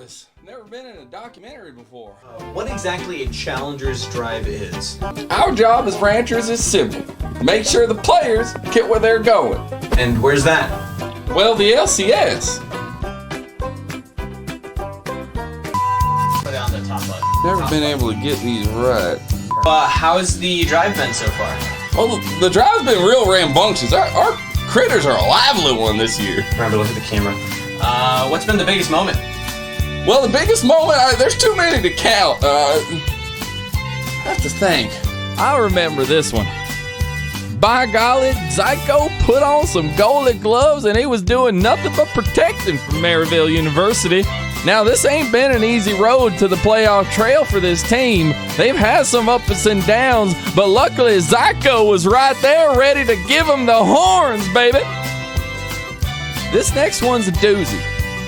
this. Never been in a documentary before. What exactly a Challengers Drive is? Our job as ranchers is simple. Make sure the players get where they're going. And where's that? Well, the LCS. Put it on the top left. Never been able to get these right. How's the drive been so far? Well, the drive's been real rambunctious. Our critters are a lively one this year. Remember, look at the camera. What's been the biggest moment? Well, the biggest moment, there's too many to count. I have to think. I remember this one. By golly, Zyko put on some goalie gloves and he was doing nothing but protecting from Maryville University. Now, this ain't been an easy road to the playoff trail for this team. They've had some ups and downs, but luckily Zyko was right there ready to give them the horns, baby. This next one's a doozy.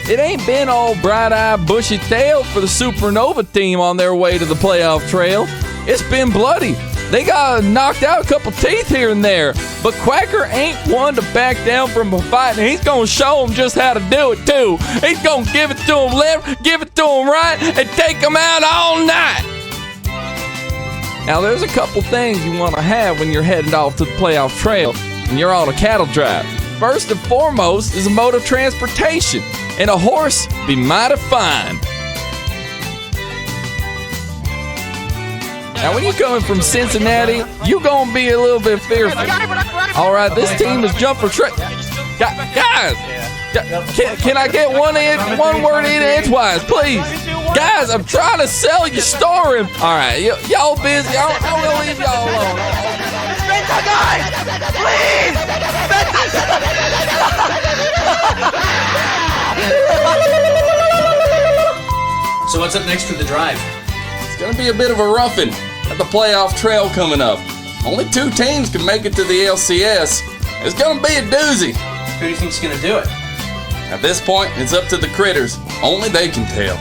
It ain't been all bright-eyed, bushy-tailed for the Supernova team on their way to the playoff trail. It's been bloody. They got knocked out a couple teeth here and there, but Quacker ain't one to back down from a fight, and he's going to show them just how to do it, too. He's going to give it to them left, give it to them right, and take them out all night. Now, there's a couple things you want to have when you're heading off to the playoff trail and you're on a cattle drive. First and foremost is a mode of transportation, and a horse be mighty fine. Now, when you're coming from Cincinnati, you're going to be a little bit fearful. All right, this team is jump for trick. Guys, can I get one word in edgewise, please? Guys, I'm trying to sell your story. All right, y'all busy. I'm going to leave y'all alone. Spencer, guys! Please! So what's up next for the drive? It's going to be a bit of a roughing at the playoff trail coming up. Only 2 teams can make it to the LCS. It's going to be a doozy. Who do you think's gonna do it? At this point, it's up to the critters. Only they can tell.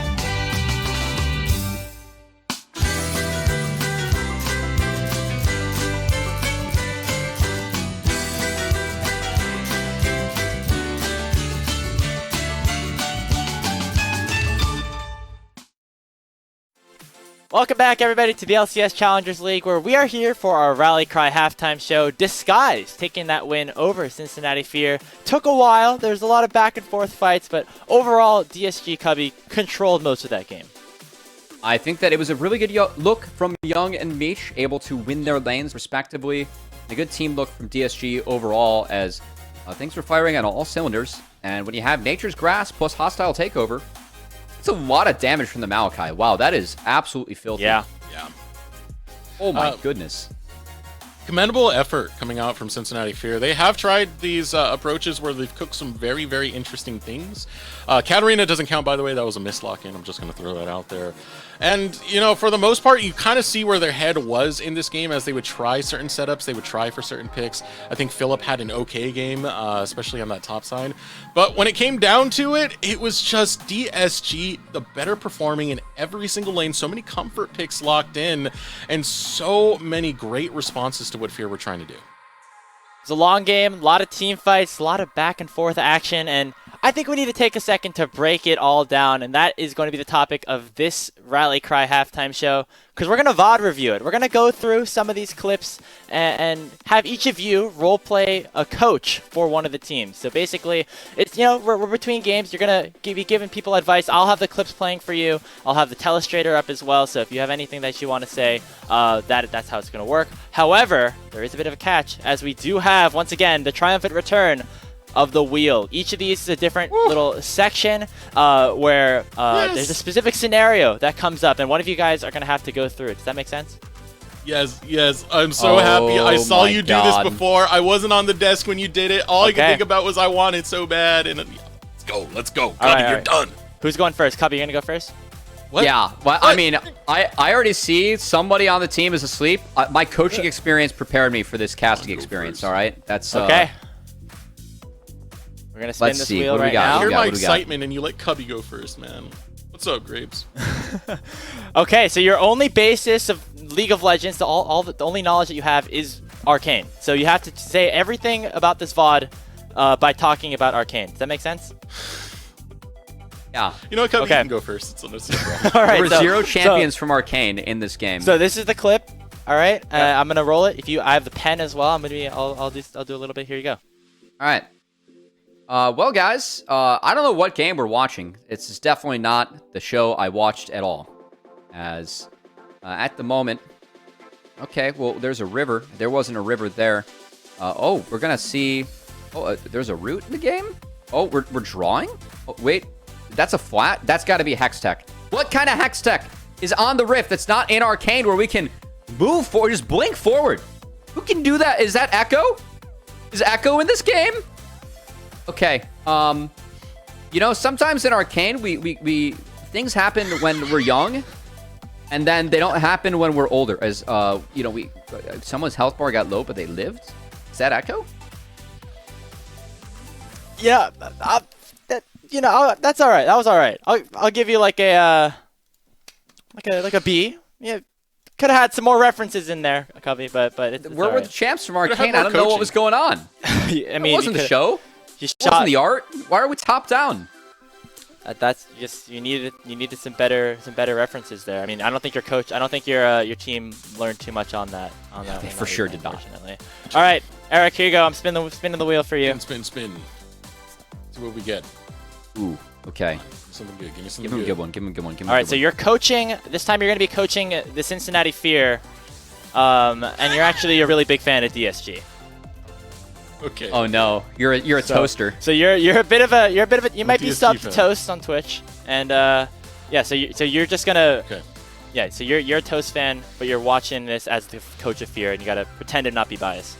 Welcome back, everybody, to the LCS Challengers League, where we are here for our Rally Cry halftime show. Disguise taking that win over Cincinnati Fear. Took a while. There's a lot of back and forth fights, but overall, DSG Cubby controlled most of that game. I think that it was a really good look from Young and Meech, able to win their lanes respectively. A good team look from DSG overall, as things were firing on all cylinders. And when you have Nature's Grass plus Hostile Takeover, it's a lot of damage from the Maokai. Wow, that is absolutely filthy. Yeah. Oh my goodness. Commendable effort coming out from Cincinnati Fear. They have tried these approaches where they've cooked some very, very interesting things. Katarina doesn't count, by the way. That was a mislock in. I'm just going to throw that out there. And, you know, for the most part, you kind of see where their head was in this game as they would try certain setups. They would try for certain picks. I think Philip had an okay game, especially on that top side. But when it came down to it, it was just DSG, the better performing in every single lane. So many comfort picks locked in, and so many great responses to what Fear were trying to do. It's a long game, a lot of team fights, a lot of back and forth action, and I think we need to take a second to break it all down, and that is going to be the topic of this Rally Cry halftime show, because we're going to VOD review it. We're going to go through some of these clips and have each of you role play a coach for one of the teams. So basically, it's, you know, we're between games. You're going to be giving people advice. I'll have the clips playing for you. I'll have the telestrator up as well, so if you have anything that you want to say, that's how it's going to work. However, there is a bit of a catch, as we do have, once again, the triumphant return of the wheel. Each of these is a different little section where there's a specific scenario that comes up, and one of you guys are going to have to go through it. Does that make sense? Yes. I'm so happy. I saw you do this before. I wasn't on the desk when you did it. All I could think about was I want it so bad. And let's go. Cubby, you're done. Who's going first? Cubby, you're going to go first? What? Yeah, well, I mean, I already see somebody on the team is asleep. My coaching experience prepared me for this casting experience, all right? That's okay. We're going to spin this wheel right now. I hear my excitement, and you let Cubby go first, man. What's up, Grapes? Okay, so your only basis of League of Legends, the only knowledge that you have is Arcane. So you have to say everything about this VOD by talking about Arcane. Does that make sense? Yeah. You know what, Cubby? Okay. You can go first. It's no problem. All right. There were so- 0 champions from Arcane in this game. So this is the clip. All right. I'm gonna roll it. I have the pen as well. I'll do a little bit. Here you go. All right. Well, guys, I don't know what game we're watching. It's definitely not the show I watched at all. As at the moment, okay, well, there's a river. There wasn't a river there. Oh, we're gonna see. Oh, there's a route in the game. Oh, we're drawing. Oh, wait, that's a flat. That's got to be hex tech. What kind of hex tech is on the rift that's not in Arcane where we can move forward, just blink forward? Who can do that? Is that Echo? Is Echo in this game? Okay. You know, sometimes in Arcane, we things happen when we're young, and then they don't happen when we're older. As you know, someone's health bar got low, but they lived. Is that Echo? Yeah. That's all right. That was all right. I'll give you like a B. Yeah. Could have had some more references in there, Covey, but it's Where all were right. the champs from Could've had Arcane? I more don't know what coaching. was going on. I It mean, wasn't the show. You It wasn't shot. the art. Why are we top down? That's just you needed some better references there. I mean, I don't think your team learned too much on that. They for sure did not. Unfortunately. All right, Eric, here you go. I'm spinning the wheel for you. Spin. See what we get. Ooh. Okay. Something good. Give me Give something him a good. good one. Give him a good one. Give him All a right, good so one. you're coaching. This time you're going to be coaching the Cincinnati Fear, and you're actually a really big fan of DSG. Okay. Oh no, you're a toaster. So you're a bit of a you might be DSG subbed to fan. Toast on Twitch, and yeah. So you're just gonna Okay. yeah. So you're a Toast fan, but you're watching this as the coach of Fear, and you gotta pretend to not be biased.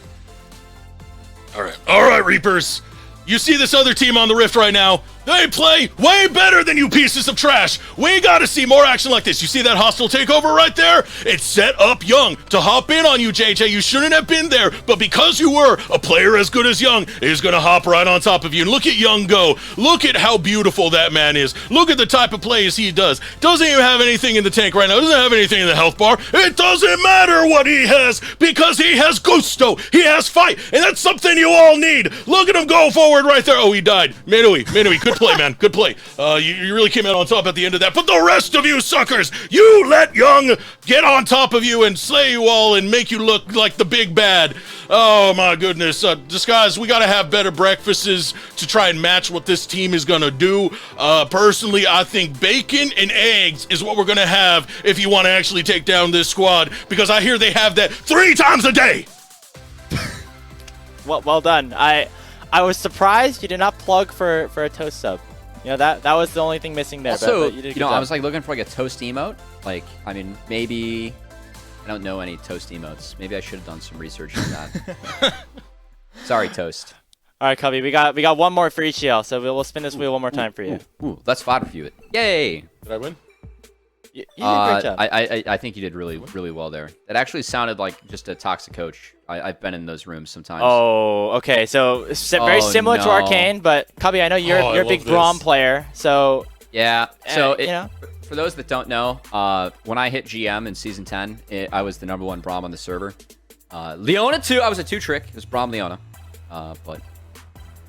All right, Reapers. You see this other team on the Rift right now? They play way better than you pieces of trash. We gotta see more action like this. You see that hostile takeover right there? It's set up Young to hop in on you, JJ. You shouldn't have been there, but because you were, a player as good as Young is gonna hop right on top of you. And look at Young go. Look at how beautiful that man is. Look at the type of plays he does. Doesn't even have anything in the tank right now. Doesn't have anything in the health bar. It doesn't matter what he has because he has gusto. He has fight, and that's something you all need. Look at him go forward right there. Oh, he died. Minui, good play, man. Good play. You really came out on top at the end of that. But the rest of you suckers, you let Young get on top of you and slay you all and make you look like the big bad. Oh, my goodness. Disguise, we got to have better breakfasts to try and match what this team is going to do. Personally, I think bacon and eggs is what we're going to have if you want to actually take down this squad, because I hear they have that 3 times a day. Well done. I was surprised you did not plug for a Toast sub. You know that was the only thing missing there. Also, but you did a good I job. was like looking for like a toast emote. Like, I mean, maybe I don't know any toast emotes. Maybe I should have done some research on that. Sorry, Toast. All right, Cubby, we got one more for each yell, so we'll spin this wheel one more time for you. Ooh, let's fod review it. Yay! Did I win? You did a great job. I think you did really well there. That actually sounded like just a toxic coach. I've been in those rooms sometimes. Oh, okay. So very similar to no. Arcane, but Cubby, I know you're I a big love Braum this. player, so Yeah. So you know. for those that don't know, when I hit GM in season 10, I was the #1 Braum on the server. Leona 2, I was a 2-trick. It was Braum Leona. But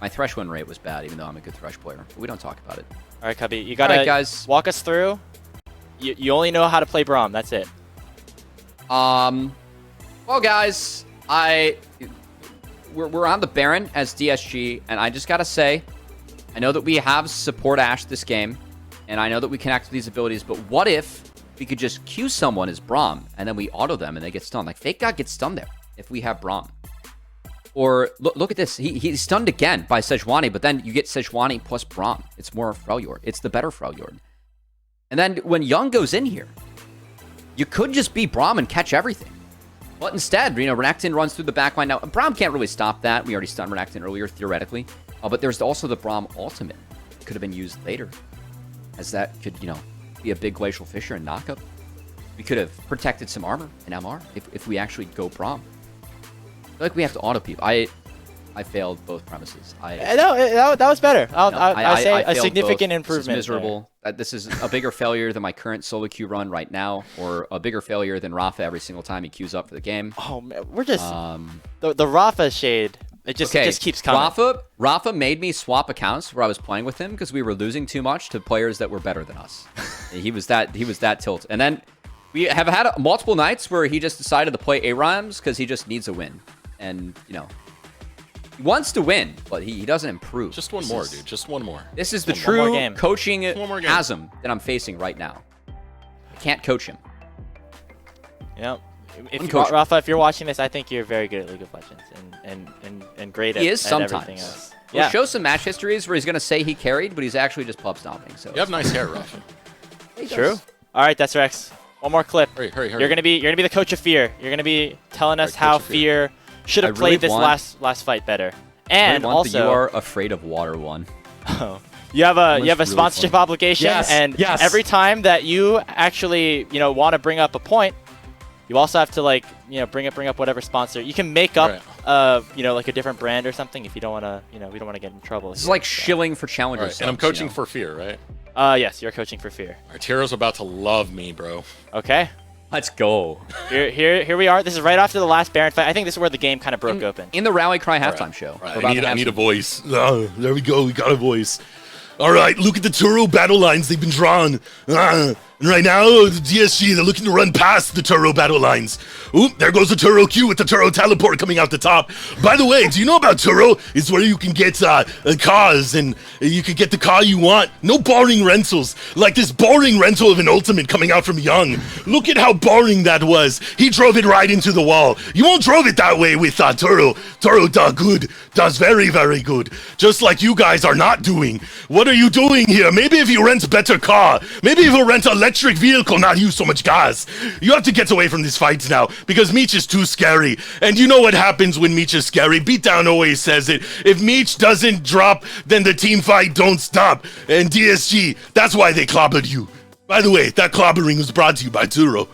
my thresh win rate was bad, even though I'm a good thresh player. But we don't talk about it. All right, Cubby, you gotta guys. walk us through. You only know how to play Braum. That's it. Well, guys, we're on the Baron as DSG, and I just gotta say, I know that we have support Ashe this game, and I know that we can act with these abilities, but what if we could just Q someone as Braum, and then we auto them and they get stunned? Like, FakeGod gets stunned there if we have Braum. Or look at this. He's stunned again by Sejuani, but then you get Sejuani plus Braum. It's more Freljord. It's the better Freljord. And then when Young goes in here, you could just be Braum and catch everything. But instead, Renekton runs through the backline. Now, Braum can't really stop that. We already stunned Renekton earlier, theoretically. But there's also the Braum ultimate. Could have been used later. As that could, be a big Glacial Fissure and knockup. We could have protected some armor and MR if we actually go Braum. I feel like we have to auto people. I failed both premises. No, that was better. I say a failed significant both. improvement. This is miserable. This is a bigger failure than my current solo queue run right now, or a bigger failure than Rafa every single time he queues up for the game. Oh man, we're just the Rafa shade It just keeps coming. Rafa made me swap accounts where I was playing with him because we were losing too much to players that were better than us. he was that tilt. And then we have had multiple nights where he just decided to play A-Rhymes because he just needs a win. And, he wants to win, but he doesn't improve. Just one more, dude. Just one more. This is the One more true game. coaching chasm that I'm facing right now. I can't coach him. Yep. Uncoachable. Rafa, if you're watching this, I think you're very good at League of Legends and great at, He is at sometimes. everything else. We'll show some match histories where he's going to say he carried, but he's actually just pub stomping. So You have nice hair, Rafa. True. All right, that's Rex. One more clip. Hurry. You're gonna be the coach of Fear. You're gonna be telling us how Coach of Fear. Fear should have played this last fight better. And also, you are afraid of water one. you have a really sponsorship funny. obligation, Yes, and yes. every time that you actually want to bring up a point, you also have to bring up whatever sponsor. You can make up like a different brand or something if you don't want to we don't want to get in trouble. This is like shilling for challengers. Right, and I'm coaching for Fear, right? Yes, you're coaching for Fear. All right, Tiro's about to love me, bro. Okay. Let's go. Here we are. This is right after the last Baron fight. I think this is where the game kind of broke open. In the Rally Cry halftime show. Right. We're about to I have need a some- voice. There we go. We got a voice. All right, look at the Turo battle lines. They've been drawn. And right now, the DSG, they're looking to run past the Turo battle lines. Oop, there goes the Turo Q with the Turo teleport coming out the top. By the way, do you know about Turo? It's where you can get cars, and you can get the car you want. No boring rentals, like this boring rental of an Ultimate coming out from Young. Look at how boring that was. He drove it right into the wall. You won't drove it that way with Turo. Turo does very, very good. Just like you guys are not doing. What are you doing here? Maybe if you rent better car. Maybe if you rent electric vehicle, not use so much gas. You have to get away from these fights now because Meech is too scary. And you know what happens when Meech is scary. Beatdown always says it. If Meech doesn't drop, then the team fight don't stop. And DSG, that's why they clobbered you. By the way, that clobbering was brought to you by Turo.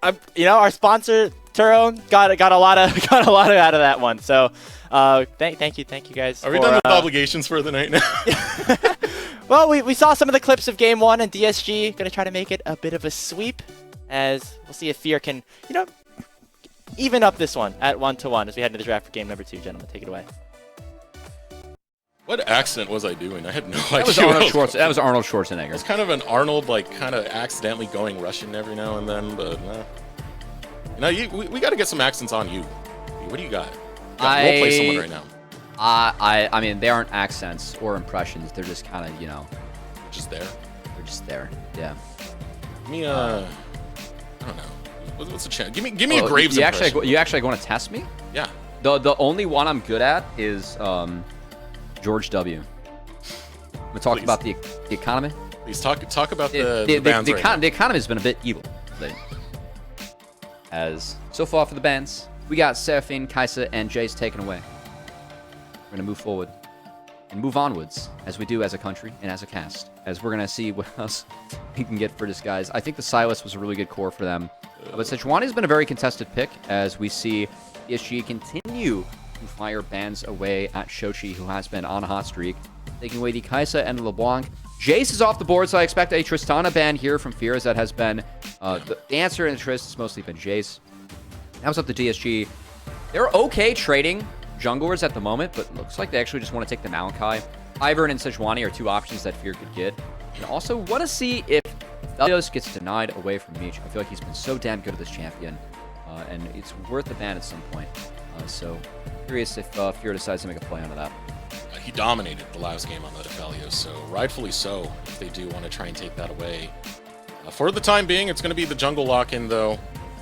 Our sponsor Turo got a lot out of that one. So thank you guys. Are we done with obligations for the night now? Well, we saw some of the clips of Game 1, and DSG going to try to make it a bit of a sweep, as we'll see if Fear can, even up this one at 1-1 as we head into the draft for Game number 2. Gentlemen, take it away. What accent was I doing? I had no idea. That was Arnold Schwarzenegger. It's kind of an Arnold, kind of accidentally going Russian every now and then, but we got to get some accents on you. What do you got? Role play someone right now. I mean, they aren't accents or impressions. They're just kind of, Just there. they're just there. Yeah. Give me I don't know. What's the chance? Give me a Graves impression. You actually going to test me? Yeah. The only one I'm good at is George W. I'm gonna talk about the economy. Please talk about the bands right now. The economy has been a bit evil lately. As so far for the bands, we got Seraphine, Kaisa, and Jace taken away. We're going to move forward and move onwards, as we do as a country and as a cast, as we're going to see what else we can get for this, guys. I think the Silas was a really good core for them. But Sejuani's been a very contested pick, as we see DSG continue to fire bans away at Shochi, who has been on a hot streak, taking away the Kaisa and LeBlanc. Jace is off the board, so I expect a Tristana ban here from Fears. That has been the answer in the Trist has mostly been Jace. Now it's up to DSG. They're okay trading junglers at the moment, but looks like they actually just want to take the Malachi. Ivern and Sejuani are two options that Fear could get. And also want to see if Thelios gets denied away from Meech. I feel like he's been so damn good at this champion, and it's worth the ban at some point. So curious if Fear decides to make a play onto that. He dominated the last game on the Defelios, so rightfully so if they do want to try and take that away. For the time being, it's going to be the jungle lock-in, though.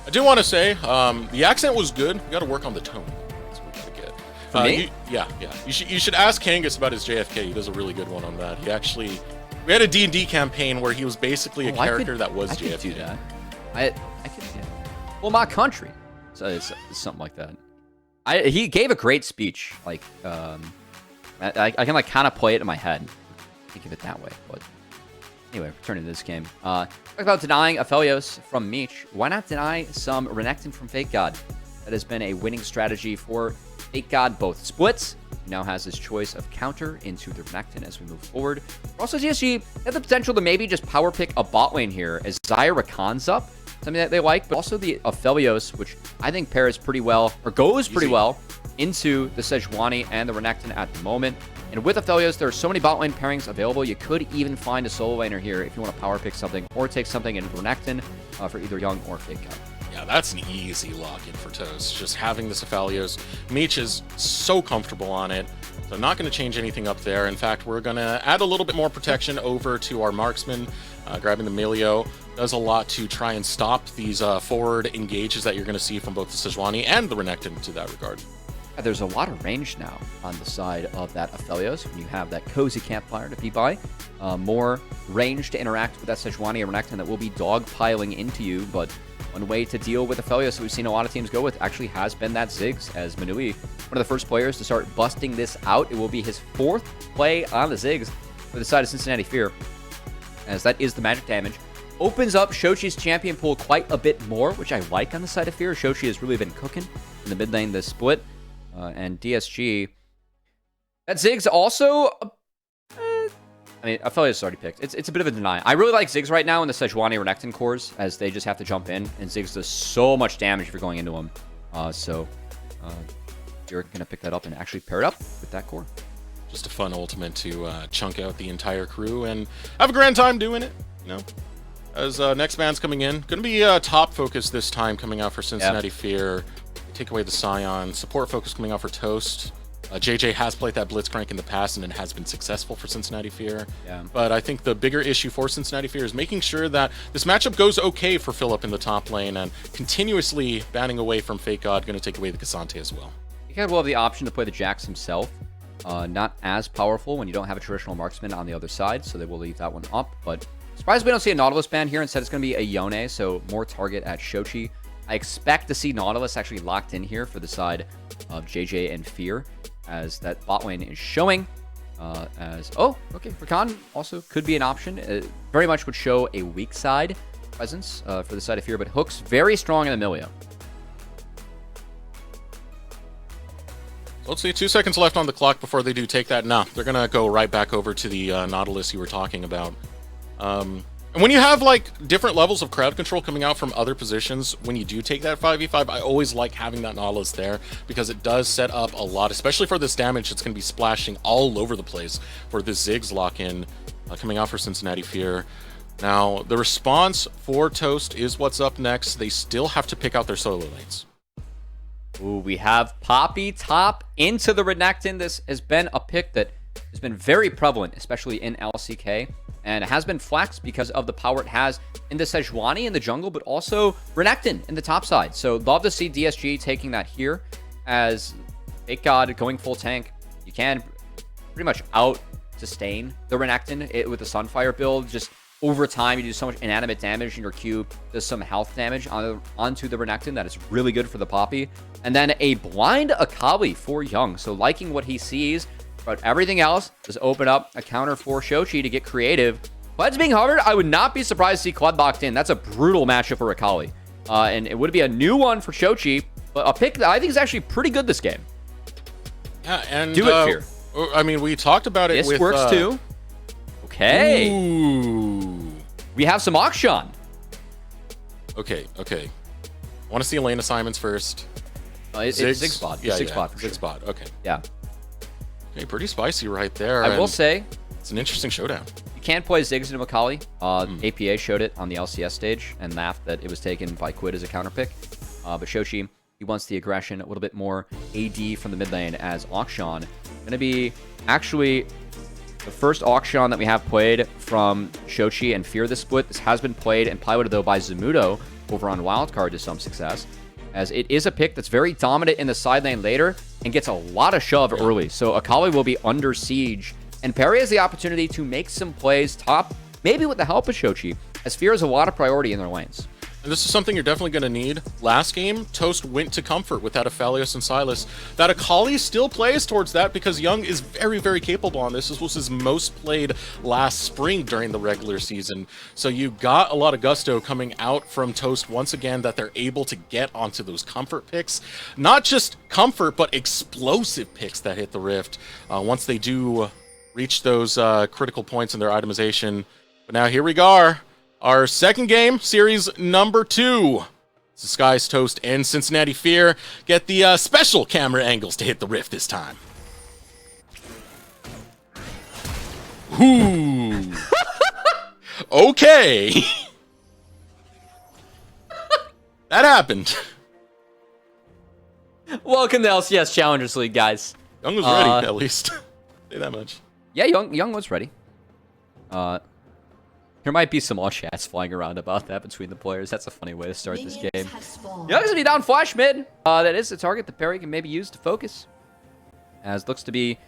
I do want to say, the accent was good. We got to work on the tone. That's what we got to get. For me? Yeah. You should ask Kangas about his JFK. He does a really good one on that. We had a D&D campaign where he was basically a character that was JFK. I could do that. I could, yeah. Well, my country. So it's something like that. He gave a great speech. Like, I can kind of play it in my head. Think of it that way. But anyway, returning to this game. Talk about denying Aphelios from Meech. Why not deny some Renekton from FakeGod? That has been a winning strategy for FakeGod, both splits. He now has his choice of counter into the Renekton as we move forward. Also, DSG have the potential to maybe just power pick a bot lane here as Zyra Khan's up. something that they like, but also the Aphelios, which I think pairs pretty well, or goes pretty well, into the Sejuani and the Renekton at the moment. And with Aphelios, there are so many bot lane pairings available. You could even find a solo laner here if you want to power pick something, or take something into Renekton for either Young or FakeGod. Yeah, that's an easy lock-in for Toast. Just having this Aphelios. Meech is so comfortable on it. So I'm not going to change anything up there. In fact, we're going to add a little bit more protection over to our marksman. Grabbing the Milio does a lot to try and stop these forward engages that you're going to see from both the Sejuani and the Renekton to that regard. There's a lot of range now on the side of that Aphelios when you have that cozy campfire to be by. More range to interact with that Sejuani and Renekton that will be dogpiling into you, but one way to deal with Aphelios that we've seen a lot of teams go with actually has been that Ziggs, as Manui, one of the first players to start busting this out. It will be his 4th play on the Ziggs for the side of Cincinnati Fear, as that is the magic damage. Opens up Shochi's champion pool quite a bit more, which I like on the side of Fear. Shochi has really been cooking in the mid lane this split. And DSG, that Ziggs also, I mean, Aphelios is already picked. It's a bit of a deny. I really like Ziggs right now in the Sejuani Renekton cores, as they just have to jump in, and Ziggs does so much damage if you're going into him. You're going to pick that up and actually pair it up with that core. Just a fun ultimate to chunk out the entire crew and have a grand time doing it, you know. As next man's coming in, going to be top focus this time coming out for Cincinnati Fear. Take away the Scion. Support focus coming out for Toast. JJ has played that Blitzcrank in the past, and it has been successful for Cincinnati Fear. Yeah. But I think the bigger issue for Cincinnati Fear is making sure that this matchup goes okay for Philip in the top lane, and continuously banning away from FakeGod, going to take away the Cassante as well. FakeGod will have the option to play the Jax himself. Not as powerful when you don't have a traditional marksman on the other side, so they will leave that one up. But surprised we don't see a Nautilus ban here. Instead, it's going to be a Yone, so more target at Shochi. I expect to see Nautilus actually locked in here for the side of JJ and Fear, as that bot lane is showing. Rakan also could be an option. It very much would show a weak side presence for the side of Fear, but Hook's very strong in the Milio. Let's see, 2 seconds left on the clock before they do take that. No, they're going to go right back over to the Nautilus you were talking about. And when you have, like, different levels of crowd control coming out from other positions, when you do take that 5v5, I always like having that Nautilus there, because it does set up a lot, especially for this damage that's going to be splashing all over the place for this Ziggs lock-in coming out for Cincinnati Fear. Now, the response for Toast is what's up next. They still have to pick out their solo lanes. Ooh, we have Poppy top into the Renekton. This has been a pick that has been very prevalent, especially in LCK. And it has been flexed because of the power it has in the Sejuani in the jungle, but also Renekton in the top side. So love to see DSG taking that here as FakeGod going full tank. You can pretty much out-sustain the Renekton with the Sunfire build. Just over time, you do so much inanimate damage in your Q. Does some health damage onto the Renekton that is really good for the Poppy. And then a blind Akali for Young. So liking what he sees. But everything else does open up a counter for Shochi to get creative. Cled's being hovered. I would not be surprised to see Cled locked in. That's a brutal matchup for Akali. And it would be a new one for Shochi, but a pick that I think is actually pretty good this game. Yeah, and do it, Fear. I mean, we talked about it. This works too. Okay. Ooh. We have some Auction. Okay. I want to see lane assignments first. It's Zigspot. Yeah, Zigspot. Zigspot. Okay. Yeah. Okay, pretty spicy right there. I will say, it's an interesting showdown. You can't play Ziggs into Akali. APA showed it on the LCS stage and laughed that it was taken by Quid as a counter pick. But Shochi, he wants the aggression, a little bit more AD from the mid lane, as Auction going to be actually the first Auction that we have played from Shochi and Fear this split. This has been played and piloted, though, by Zamudo over on Wildcard to some success, as it is a pick that's very dominant in the side lane later and gets a lot of shove early. So Akali will be under siege, and Perry has the opportunity to make some plays top, maybe with the help of Shochi, as Fear has a lot of priority in their lanes. And this is something you're definitely going to need. Last game, Toast went to Comfort with that Aphelios and Silas. That Akali still plays towards that because Young is very, very capable on this. This was his most played last spring during the regular season. So you got a lot of gusto coming out from Toast once again, that they're able to get onto those Comfort picks. Not just Comfort, but explosive picks that hit the Rift once they do reach those critical points in their itemization. But now here we are. Our second game, series number 2. The Skies Toast and Cincinnati Fear get the special camera angles to hit the rift this time. Ooh. Okay. That happened. Welcome to LCS Challengers League, guys. Young was ready, at least. Say that much. Yeah, Young was ready. There might be some all chats flying around about that between the players. That's a funny way to start this game. Young's gonna be down flash mid. That is the target that Perry can maybe use to focus. As looks to be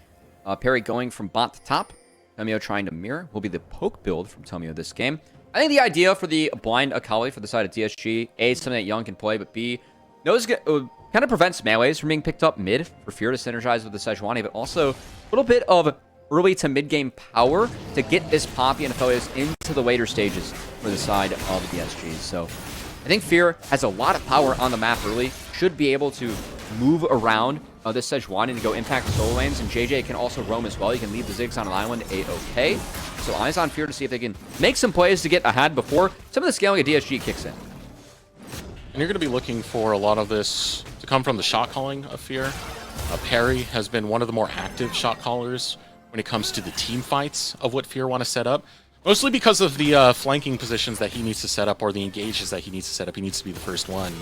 Perry going from bot to top. Tomio trying to mirror will be the poke build from Tomio this game. I think the idea for the blind Akali for the side of DSG, A, something that Young can play, but B, knows kind of prevents melees from being picked up mid for Fear to synergize with the Sejuani, but also a little bit of early to mid-game power to get this Poppy and Aphelios into the later stages for the side of the DSG. So I think Fear has a lot of power on the map early, should be able to move around this Sejuani to go impact the solo lanes, and JJ can also roam as well. You can leave the Ziggs on an island A-okay. So eyes on Fear to see if they can make some plays to get ahead before some of the scaling of DSG kicks in. And you're going to be looking for a lot of this to come from the shot calling of Fear. Perry has been one of the more active shot callers when it comes to the team fights of what Fear want to set up. Mostly because of the flanking positions that he needs to set up, or the engages that he needs to set up. He needs to be the first one.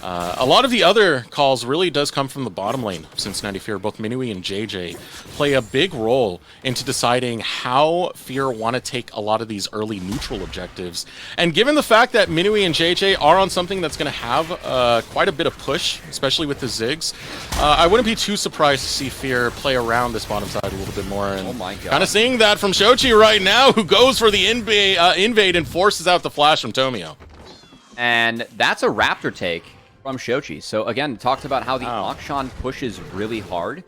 A lot of the other calls really does come from the bottom lane of Cincinnati Fear. Both Minui and JJ play a big role into deciding how Fear want to take a lot of these early neutral objectives. And given the fact that Minui and JJ are on something that's going to have quite a bit of push, especially with the Ziggs, I wouldn't be too surprised to see Fear play around this bottom side a little bit more. And oh my God. Kind of seeing that from Shochi right now, who goes for the invade and forces out the flash from Tomio. And that's a Raptor take from Shochi. So again, talked about how the Akshan pushes really hard.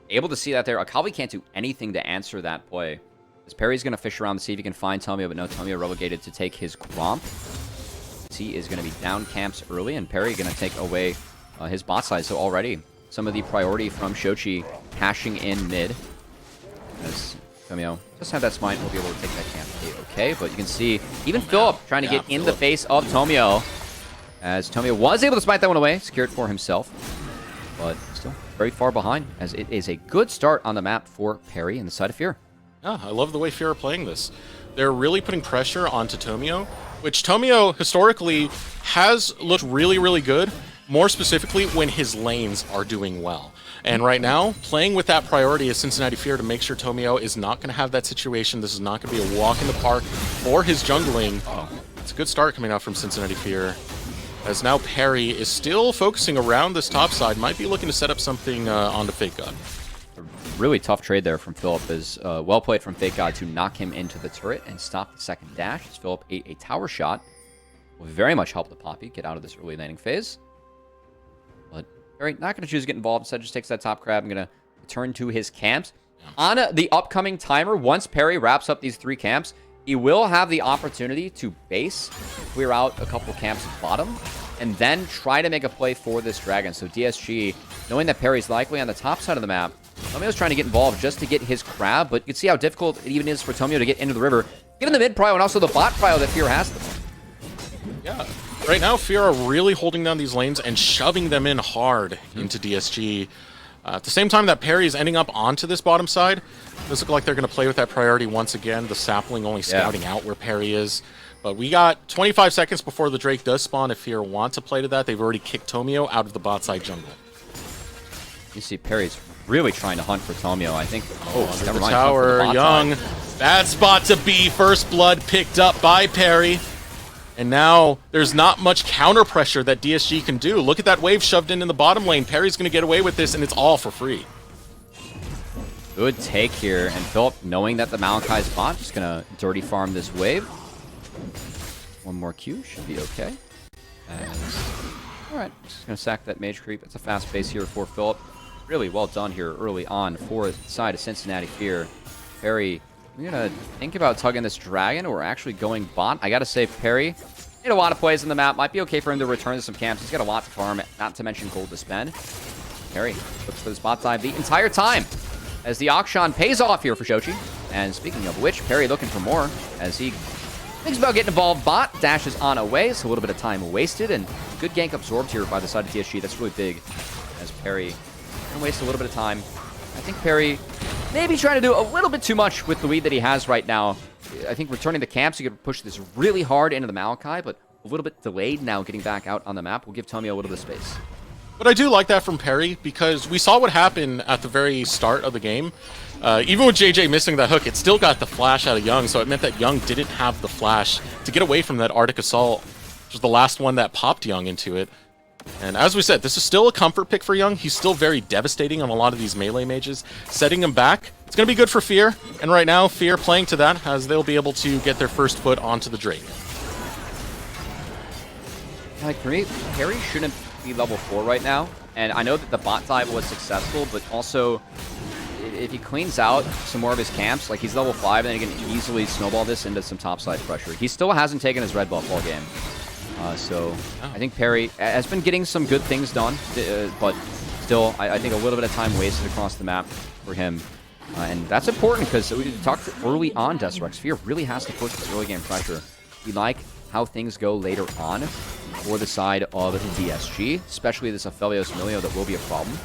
Able to see that there. Akali can't do anything to answer that play. As Perry's going to fish around to see if he can find Tomio, but no, Tomio relegated to take his Gromp. He is going to be down camps early, and Perry going to take away his bot side. So already, some of the priority from Shochi cashing in mid. As Tomio just had that smite, will be able to take that camp okay. But you can see even Philip trying to get in the face of Tomio. As Tomio was able to smite that one away, secured for himself, but still very far behind, as it is a good start on the map for Perry and the side of Fear. Yeah, I love the way Fear are playing this. They're really putting pressure onto Tomio, which Tomio historically has looked really, really good, more specifically when his lanes are doing well. And right now, playing with that priority is Cincinnati Fear to make sure Tomio is not going to have that situation. This is not going to be a walk in the park for his jungling. It's a good start coming out from Cincinnati Fear. As now Perry is still focusing around this top side, might be looking to set up something onto FakeGod. A really tough trade there from Philip. Is well played from FakeGod to knock him into the turret and stop the second dash. As Philip ate a tower shot, will very much help the Poppy get out of this early laning phase. But Perry not going to choose to get involved. Instead, just takes that top crab. I'm going to return to his camps. On the upcoming timer, once Perry wraps up these 3 camps, he will have the opportunity to base, clear out a couple camps at bottom, and then try to make a play for this dragon. So DSG, knowing that Perry's likely on the top side of the map, Tomio's trying to get involved just to get his crab, but you can see how difficult it even is for Tomio to get into the river, given the mid prio and also the bot prio that Fear has. Yeah, right now Fear are really holding down these lanes and shoving them in hard into DSG. At the same time that Perry is ending up onto this bottom side, it does look like they're going to play with that priority once again. The sapling only scouting out where Perry is. But we got 25 seconds before the Drake does spawn. If Fear want to play to that, they've already kicked Tomio out of the bot side jungle. You see Perry's really trying to hunt for Tomio. I think, never mind. Tower, Young. Bad spot to be. First blood picked up by Perry. And now there's not much counter pressure that DSG can do. Look at that wave shoved in the bottom lane. Perry's going to get away with this, and it's all for free. Good take here. And Philip, knowing that the Malachi's bot, just going to dirty farm this wave. One more Q should be okay. Alright, just going to sack that mage creep. It's a fast base here for Philip. Really well done here early on for the side of Cincinnati Fear. Perry, we're going to think about tugging this dragon or actually going bot. I got to say, Perry made a lot of plays in the map. Might be okay for him to return to some camps. He's got a lot to farm, not to mention gold to spend. Perry looks for the spot dive the entire time as the Akshan pays off here for Shochi. And speaking of which, Perry looking for more as he Thinks about getting involved. Bot dashes on away, so a little bit of time wasted, and good gank absorbed here by the side of DSG. That's really big, as Perry can waste a little bit of time. I think Perry maybe trying to do a little bit too much with the lead that he has right now. I think returning to camps, he could push this really hard into the Malachi, but a little bit delayed now getting back out on the map will give Tommy a little bit of space. But I do like that from Perry, because we saw what happened at the very start of the game. Even with JJ missing that hook, it still got the flash out of Young, so it meant that Young didn't have the flash to get away from that Arctic Assault, which was the last one that popped Young into it. And as we said, this is still a comfort pick for Young. He's still very devastating on a lot of these melee mages. Setting him back, it's going to be good for Fear. And right now, Fear playing to that, as they'll be able to get their first foot onto the Drake. Like, for me, Perry shouldn't be level 4 right now. And I know that the bot dive was successful, but also, if he cleans out some more of his camps, like he's level 5, then he can easily snowball this into some topside pressure. He still hasn't taken his red buff all game. So I think Perry has been getting some good things done, but still, I think a little bit of time wasted across the map for him. And that's important, because we talked early on, Desrex. Fear really has to push this early game pressure. We like how things go later on for the side of DSG, especially this Aphelios Milio that will be a problem.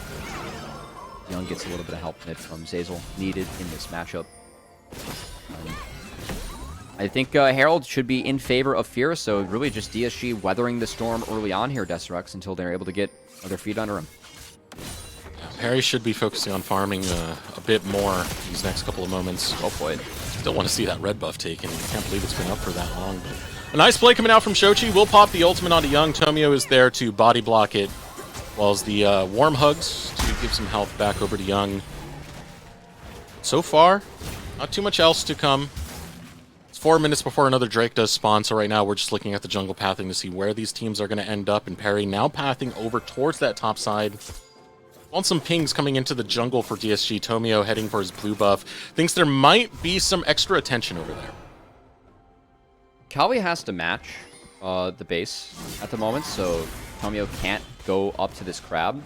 Young gets a little bit of help mid from Zazel needed in this matchup. I think Herald should be in favor of Fear, so really just DSG weathering the storm early on here, Desrex, until they're able to get their feet under him. Perry should be focusing on farming a bit more these next couple of moments. Well played. Still want to see that red buff taken. I can't believe it's been up for that long. But a nice play coming out from Shochi. Will pop the ultimate onto Young. Tomio is there to body block it, while the warm hugs to give some health back over to Young. So far, not too much else to come. It's 4 minutes before another Drake does spawn, so right now we're just looking at the jungle pathing to see where these teams are going to end up. And Perry now pathing over towards that top side. Want some pings coming into the jungle for DSG. Tomio heading for his blue buff. Thinks there might be some extra attention over there. Calvi has to match the base at the moment, so Tomio can't go up to this crab.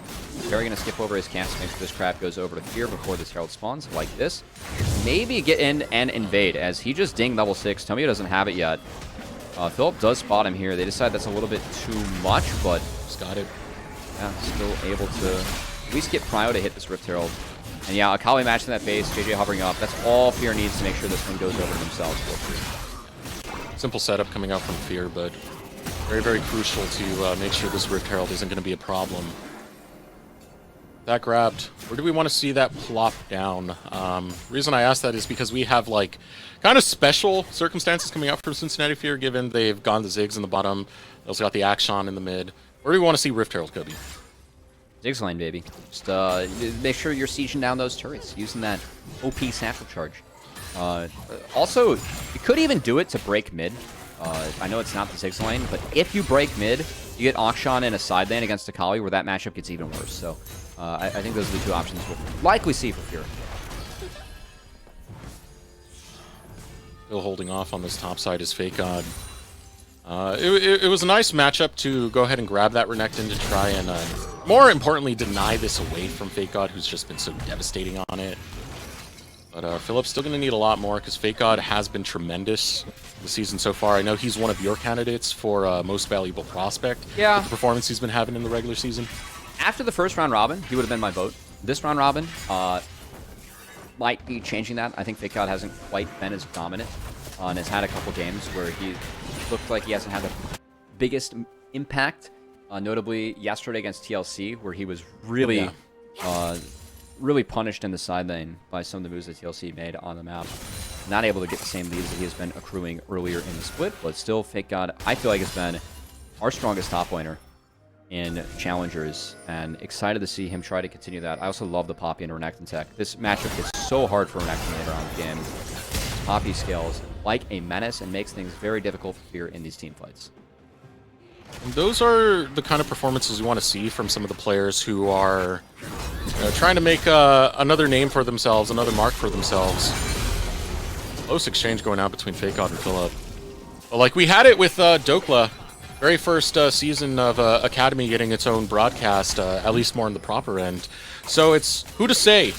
Perry going to skip over his camps, make sure this crab goes over to Fear before this Herald spawns, like this. Maybe get in and invade, as he just dinged level 6. Tomio doesn't have it yet. Philip does spot him here. They decide that's a little bit too much, but Just got it. yeah, still able to at least get Prio to hit this Rift Herald. And yeah, Akali matching that base, JJ hovering up. That's all Fear needs to make sure this one goes over to themselves. Simple setup coming out from Fear, but very, very crucial to make sure this Rift Herald isn't going to be a problem. That grabbed. Where do we want to see that plop down? Reason I asked that is because we have, like, kind of special circumstances coming out from Cincinnati Fear, given they've gone the Ziggs in the bottom. They also got the Action in the mid. Where do we want to see Rift Herald, Kobe? Ziggs lane, baby. Just make sure you're sieging down those turrets, using that OP satchel charge. Also, you could even do it to break mid. I know it's not the Ziggs lane, but if you break mid, you get Akshan in a side lane against Akali, where that matchup gets even worse. So I think those are the two options we'll likely see for Fear. Still holding off on this top side is FakeGod. It was a nice matchup to go ahead and grab that Renekton to try and, more importantly, deny this away from FakeGod, who's just been so devastating on it. But Philip's still going to need a lot more, because FakeGod has been tremendous this season so far. I know he's one of your candidates for most valuable prospect. Yeah. With the performance he's been having in the regular season. After the first round robin, he would have been my vote. This round robin might be changing that. I think FakeGod hasn't quite been as dominant and has had a couple games where he looked like he hasn't had the biggest impact. Notably yesterday against TLC, where he was really, really punished in the side lane by some of the moves that TLC made on the map. Not able to get the same leads that he has been accruing earlier in the split, but still FakeGod, I feel like, has been our strongest top laner in Challengers, and excited to see him try to continue that. I also love the Poppy and Renekton tech. This matchup is so hard for Renekton later on in the game. Poppy scales like a menace and makes things very difficult for Fear in these team fights. And those are the kind of performances we want to see from some of the players who are trying to make another name for themselves, another mark for themselves. Close exchange going out between FakeGod and Philip. But like we had it with Dokla, very first season of Academy getting its own broadcast, at least more in the proper end. So it's who to say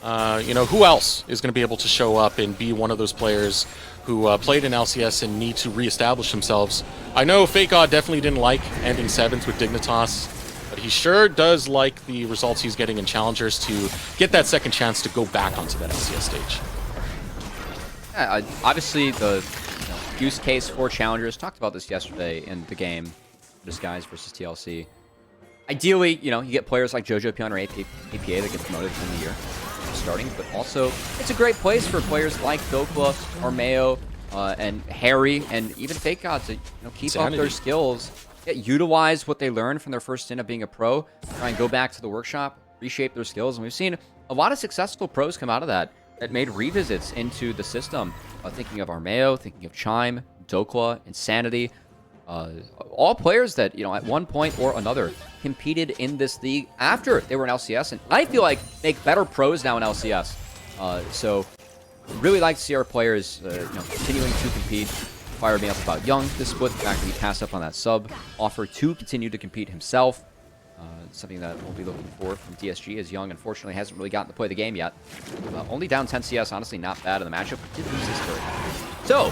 who else is going to be able to show up and be one of those players who played in LCS and need to reestablish themselves? I know FakeGod definitely didn't like ending 7th with Dignitas, but he sure does like the results he's getting in Challengers to get that second chance to go back onto that LCS stage. Yeah, obviously, the use case for Challengers, talked about this yesterday in the game, Disguise versus TLC. Ideally, you get players like Jojo Pion or APA that get promoted within the year starting, but also it's a great place for players like Dokla, Armeo, and Harry, and even FakeGod to keep up their skills, utilize what they learned from their first stint of being a pro, try and go back to the workshop, reshape their skills, and we've seen a lot of successful pros come out of that made revisits into the system. Thinking of Armeo, thinking of Chime, Dokla, Insanity, all players that, at one point or another competed in this league after they were in LCS, and I feel like make better pros now in LCS. So really like to see our players, continuing to compete. Fired me up about Young this split, the fact that he passed up on that sub offer to continue to compete himself. Something that we'll be looking for from DSG, as Young unfortunately hasn't really gotten to play the game yet. Only down 10 CS, honestly not bad in the matchup, but did lose his turret. So,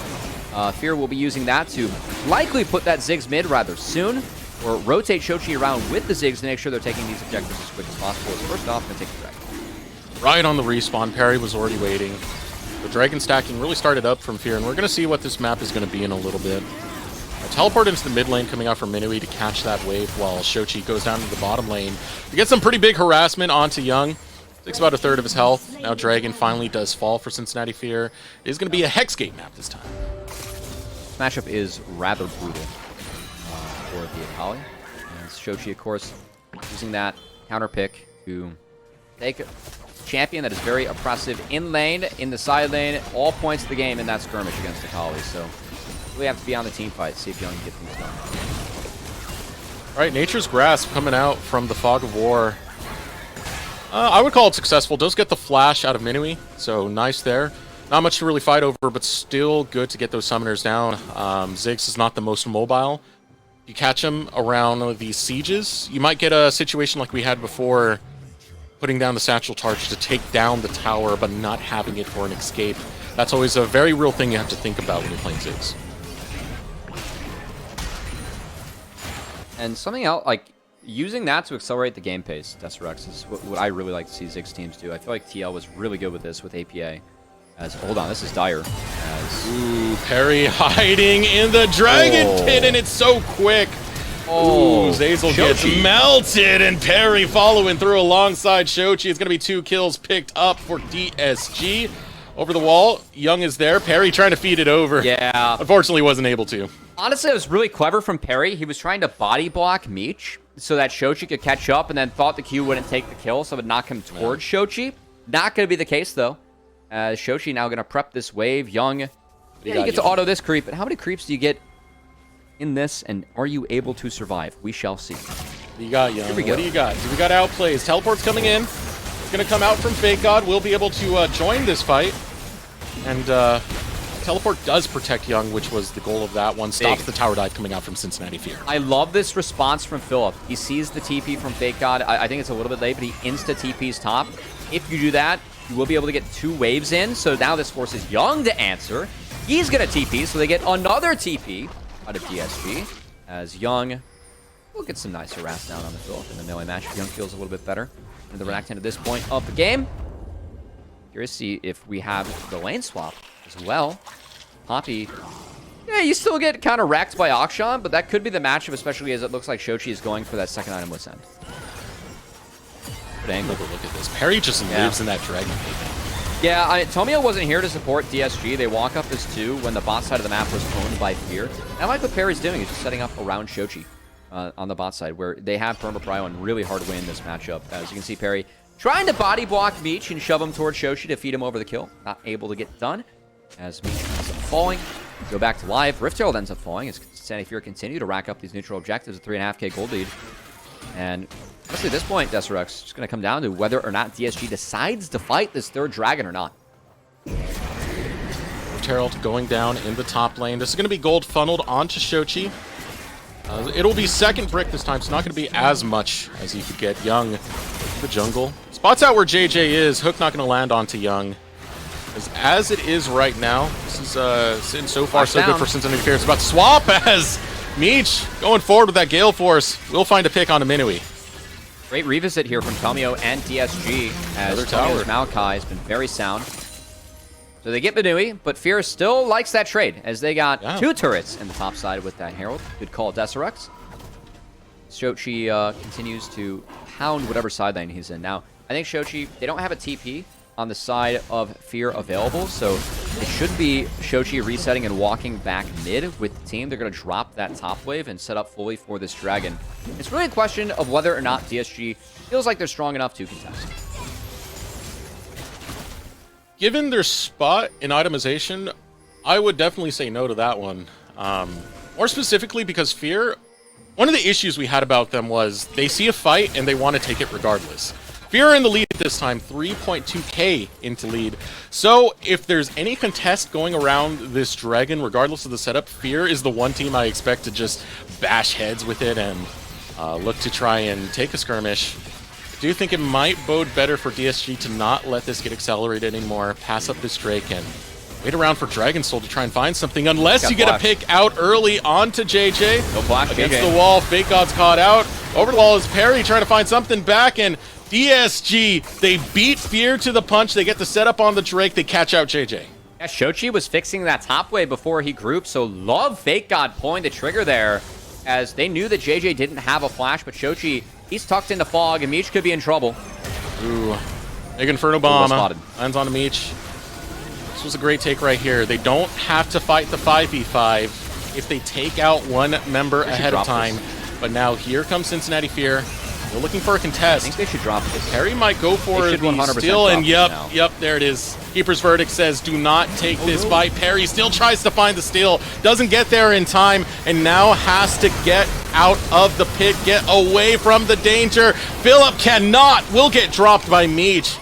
Fear will be using that to likely put that Ziggs mid rather soon, or rotate Shochi around with the Ziggs to make sure they're taking these objectives as quick as possible. So first off, going to take the Dragon. Right on the respawn, Perry was already waiting. The Dragon stacking really started up from Fear, and we're going to see what this map is going to be in a little bit. Teleport into the mid lane coming out from Minui to catch that wave while Shochi goes down to the bottom lane to get some pretty big harassment onto Young. Takes about a third of his health. Now Dragon finally does fall for Cincinnati Fear. It is going to be a Hexgate map this time. This matchup is rather brutal for the Akali. And Shochi, of course, using that counter pick to take a champion that is very oppressive in lane, in the side lane, all points of the game in that skirmish against Akali. So we have to be on the team fight, see if Young can get things done. All right, Nature's Grasp coming out from the Fog of War. I would call it successful. Does get the flash out of Minui, so nice there. Not much to really fight over, but still good to get those summoners down. Ziggs is not the most mobile. You catch him around these sieges, you might get a situation like we had before, putting down the Satchel Charge to take down the tower, but not having it for an escape. That's always a very real thing you have to think about when you're playing Ziggs. And something else, like using that to accelerate the game pace, Deserex, is what I really like to see Ziggs teams do. I feel like TL was really good with this with APA. Hold on, this is dire. Ooh, Perry hiding in the Dragon Pit, and it's so quick. Ooh, Zeyzal gets melted, and Perry following through alongside Shochi. It's going to be 2 kills picked up for DSG. Over the wall, Young is there. Perry trying to feed it over. Yeah. Unfortunately, wasn't able to. Honestly, it was really clever from Perry. He was trying to body block Meech so that Shochi could catch up, and then thought the Q wouldn't take the kill, so it would knock him towards Shochi. Not going to be the case, though. Shochi now going to prep this wave. Young, you get to auto this creep, but how many creeps do you get in this, and are you able to survive? We shall see. What do you got, Young? Here we go. What do you got? We got outplays. Teleport's coming in. Going to come out from FakeGod. We'll be able to join this fight. And Teleport does protect Young, which was the goal of that one. Stops the tower dive coming out from Cincinnati Fear. I love this response from Philip. He sees the TP from FakeGod. I think it's a little bit late, but he insta-TP's top. If you do that, you will be able to get 2 waves in. So now this forces Young to answer. He's going to TP, so they get another TP out of DSG. As Young will get some nice harass down on the Philip in the melee match. Young feels a little bit better in the reactant at this point of the game. Curious to see if we have the lane swap as well. Poppy, yeah, you still get kind of wrecked by Akshan, but that could be the matchup, especially as it looks like Shochi is going for that second item with Send. Good angle. Look at this. Perry just lives in that Dragon Pit. Yeah, Tomio wasn't here to support DSG. They walk up as 2 when the bot side of the map was owned by Fear. And I like what Perry's doing. He's just setting up around Shochi on the bot side, where they have Perma Prio and really hard to win this matchup. As you can see, Perry trying to body block Meech and shove him towards Shochi to feed him over the kill. Not able to get done as Meech ends up falling. Go back to live. Rift Herald ends up falling as Cincinnati Fear continue to rack up these neutral objectives. A 3.5k gold lead. And honestly, at this point, Deserex, it's just going to come down to whether or not DSG decides to fight this 3rd dragon or not. Rift Herald going down in the top lane. This is going to be gold funneled onto Shochi. It'll be 2nd brick this time, so not going to be as much as you could get. Young, the jungle. Spot Spots out where JJ is. Hook not going to land onto Young. As it is right now, this is so far so good for Cincinnati Fear. It's about to swap as Meech going forward with that Gale Force. Will find a pick on a Minui. Great revisit here from Tomio and DSG as Tomio's Maokai has been very sound. So they get Minui, but Fear still likes that trade as they got 2 turrets in the top side with that Herald. Good call, Deserex. Shochi continues to pound whatever side lane he's in. Now, I think Shochi, they don't have a TP on the side of Fear available, so it should be Shochi resetting and walking back mid with the team. They're going to drop that top wave and set up fully for this Dragon. It's really a question of whether or not DSG feels like they're strong enough to contest. Given their spot in itemization, I would definitely say no to that one. More specifically because Fear, one of the issues we had about them was they see a fight and they want to take it regardless. Fear in the lead this time, 3.2k into lead. So if there's any contest going around this Dragon, regardless of the setup, Fear is the one team I expect to just bash heads with it and look to try and take a skirmish. I do think it might bode better for DSG to not let this get accelerated anymore, pass up this Drake, and wait around for Dragon Soul to try and find something, unless you get a pick out early onto JJ. No flash, against JJ. the wall. FakeGod's caught out. Over the wall is Perry trying to find something back, and DSG, they beat Fear to the punch. They get the setup on the Drake. They catch out JJ. Yeah, Shochi was fixing that top wave before he grouped, so love FakeGod pulling the trigger there, as they knew that JJ didn't have a flash, but Shochi, he's tucked into fog, and Meech could be in trouble. Ooh. Big Inferno Bomb. Lands on Meech. This was a great take right here. They don't have to fight the 5v5 if they take out one member ahead of time. But now here comes Cincinnati Fear. They're looking for a contest. I think they should drop this. Perry might go for the steal, and yep, there it is. Keeper's Verdict says, do not take this fight. Perry still tries to find the steal, doesn't get there in time, and now has to get out of the pit, get away from the danger. Philip will get dropped by Meech.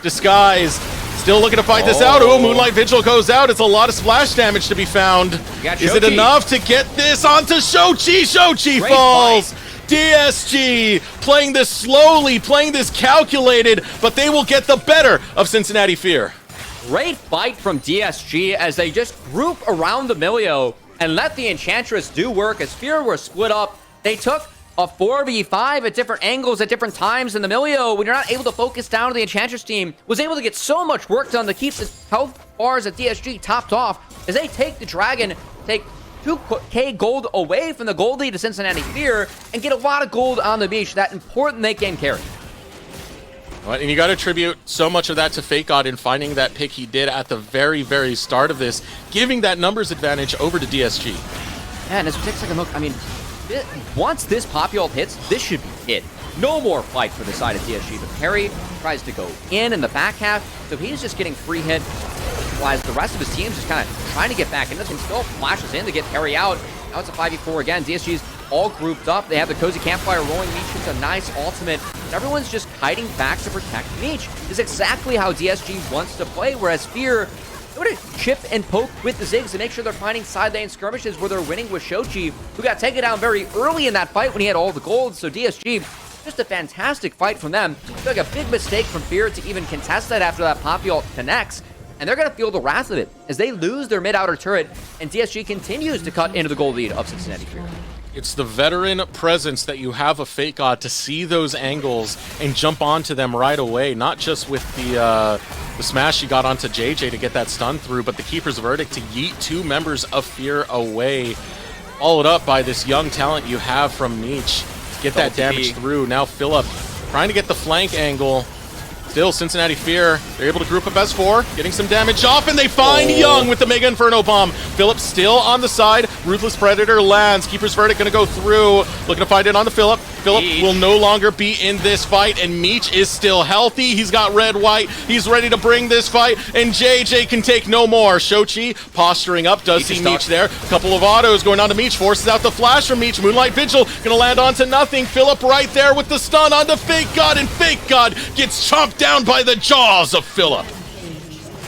Disguise, still looking to fight this out. Oh, Moonlight Vigil goes out. It's a lot of splash damage to be found. Is it enough to get this onto Shochi? Shochi falls. DSG playing this slowly, playing this calculated, but they will get the better of Cincinnati Fear. Great fight from DSG as they just group around the Milio and let the Enchantress do work. As Fear were split up, they took a 4v5 at different angles at different times, and the Milio, when you're not able to focus down to the Enchantress team, was able to get so much work done to keep the health bars at DSG topped off as they take the Dragon, take 2k gold away from the gold lead to Cincinnati Fear and get a lot of gold on the beach. That important late game carry. And you got to attribute so much of that to FakeGod in finding that pick he did at the very, very start of this, giving that numbers advantage over to DSG. Yeah, and as we take a second look, I mean, once this pop ult hits, this should be it. No more fight for the side of DSG, but Perry tries to go in the back half, so he's just getting free hit, while the rest of his team's just kind of trying to get back into this, still flashes in to get Perry out. Now it's a 5v4 again. DSG's all grouped up. They have the Cozy Campfire rolling. Meech hits a nice ultimate. Everyone's just kiting back to protect Meech. This is exactly how DSG wants to play, whereas Fear, they want to chip and poke with the Ziggs to make sure they're finding side lane skirmishes where they're winning with Shochi, who got taken down very early in that fight when he had all the gold. So DSG, just a fantastic fight from them. It's like a big mistake from Fear to even contest that after that pop ult connects. And they're going to feel the wrath of it as they lose their mid-outer turret, and DSG continues to cut into the gold lead of Cincinnati Fear. It's the veteran presence that you have of FakeGod to see those angles and jump onto them right away, not just with the smash you got onto JJ to get that stun through, but the Keeper's Verdict to yeet 2 members of Fear away, followed up by this young talent you have from Meech to get that damage through. Now Philip trying to get the flank angle. Still, Cincinnati Fear, they're able to group up as 4, getting some damage off, and they find Young with the Mega Inferno Bomb. Philip still on the side. Ruthless Predator lands. Keeper's Verdict going to go through. Looking to find it on the Philip. Philip will no longer be in this fight, and Meech is still healthy. He's got red-white. He's ready to bring this fight, and JJ can take no more. Shochi posturing up, does see Meech there. Couple of autos going on to Meech, forces out the flash from Meech. Moonlight Vigil going to land onto nothing. Philip right there with the stun onto FakeGod, and FakeGod gets chomped down by the jaws of Philip.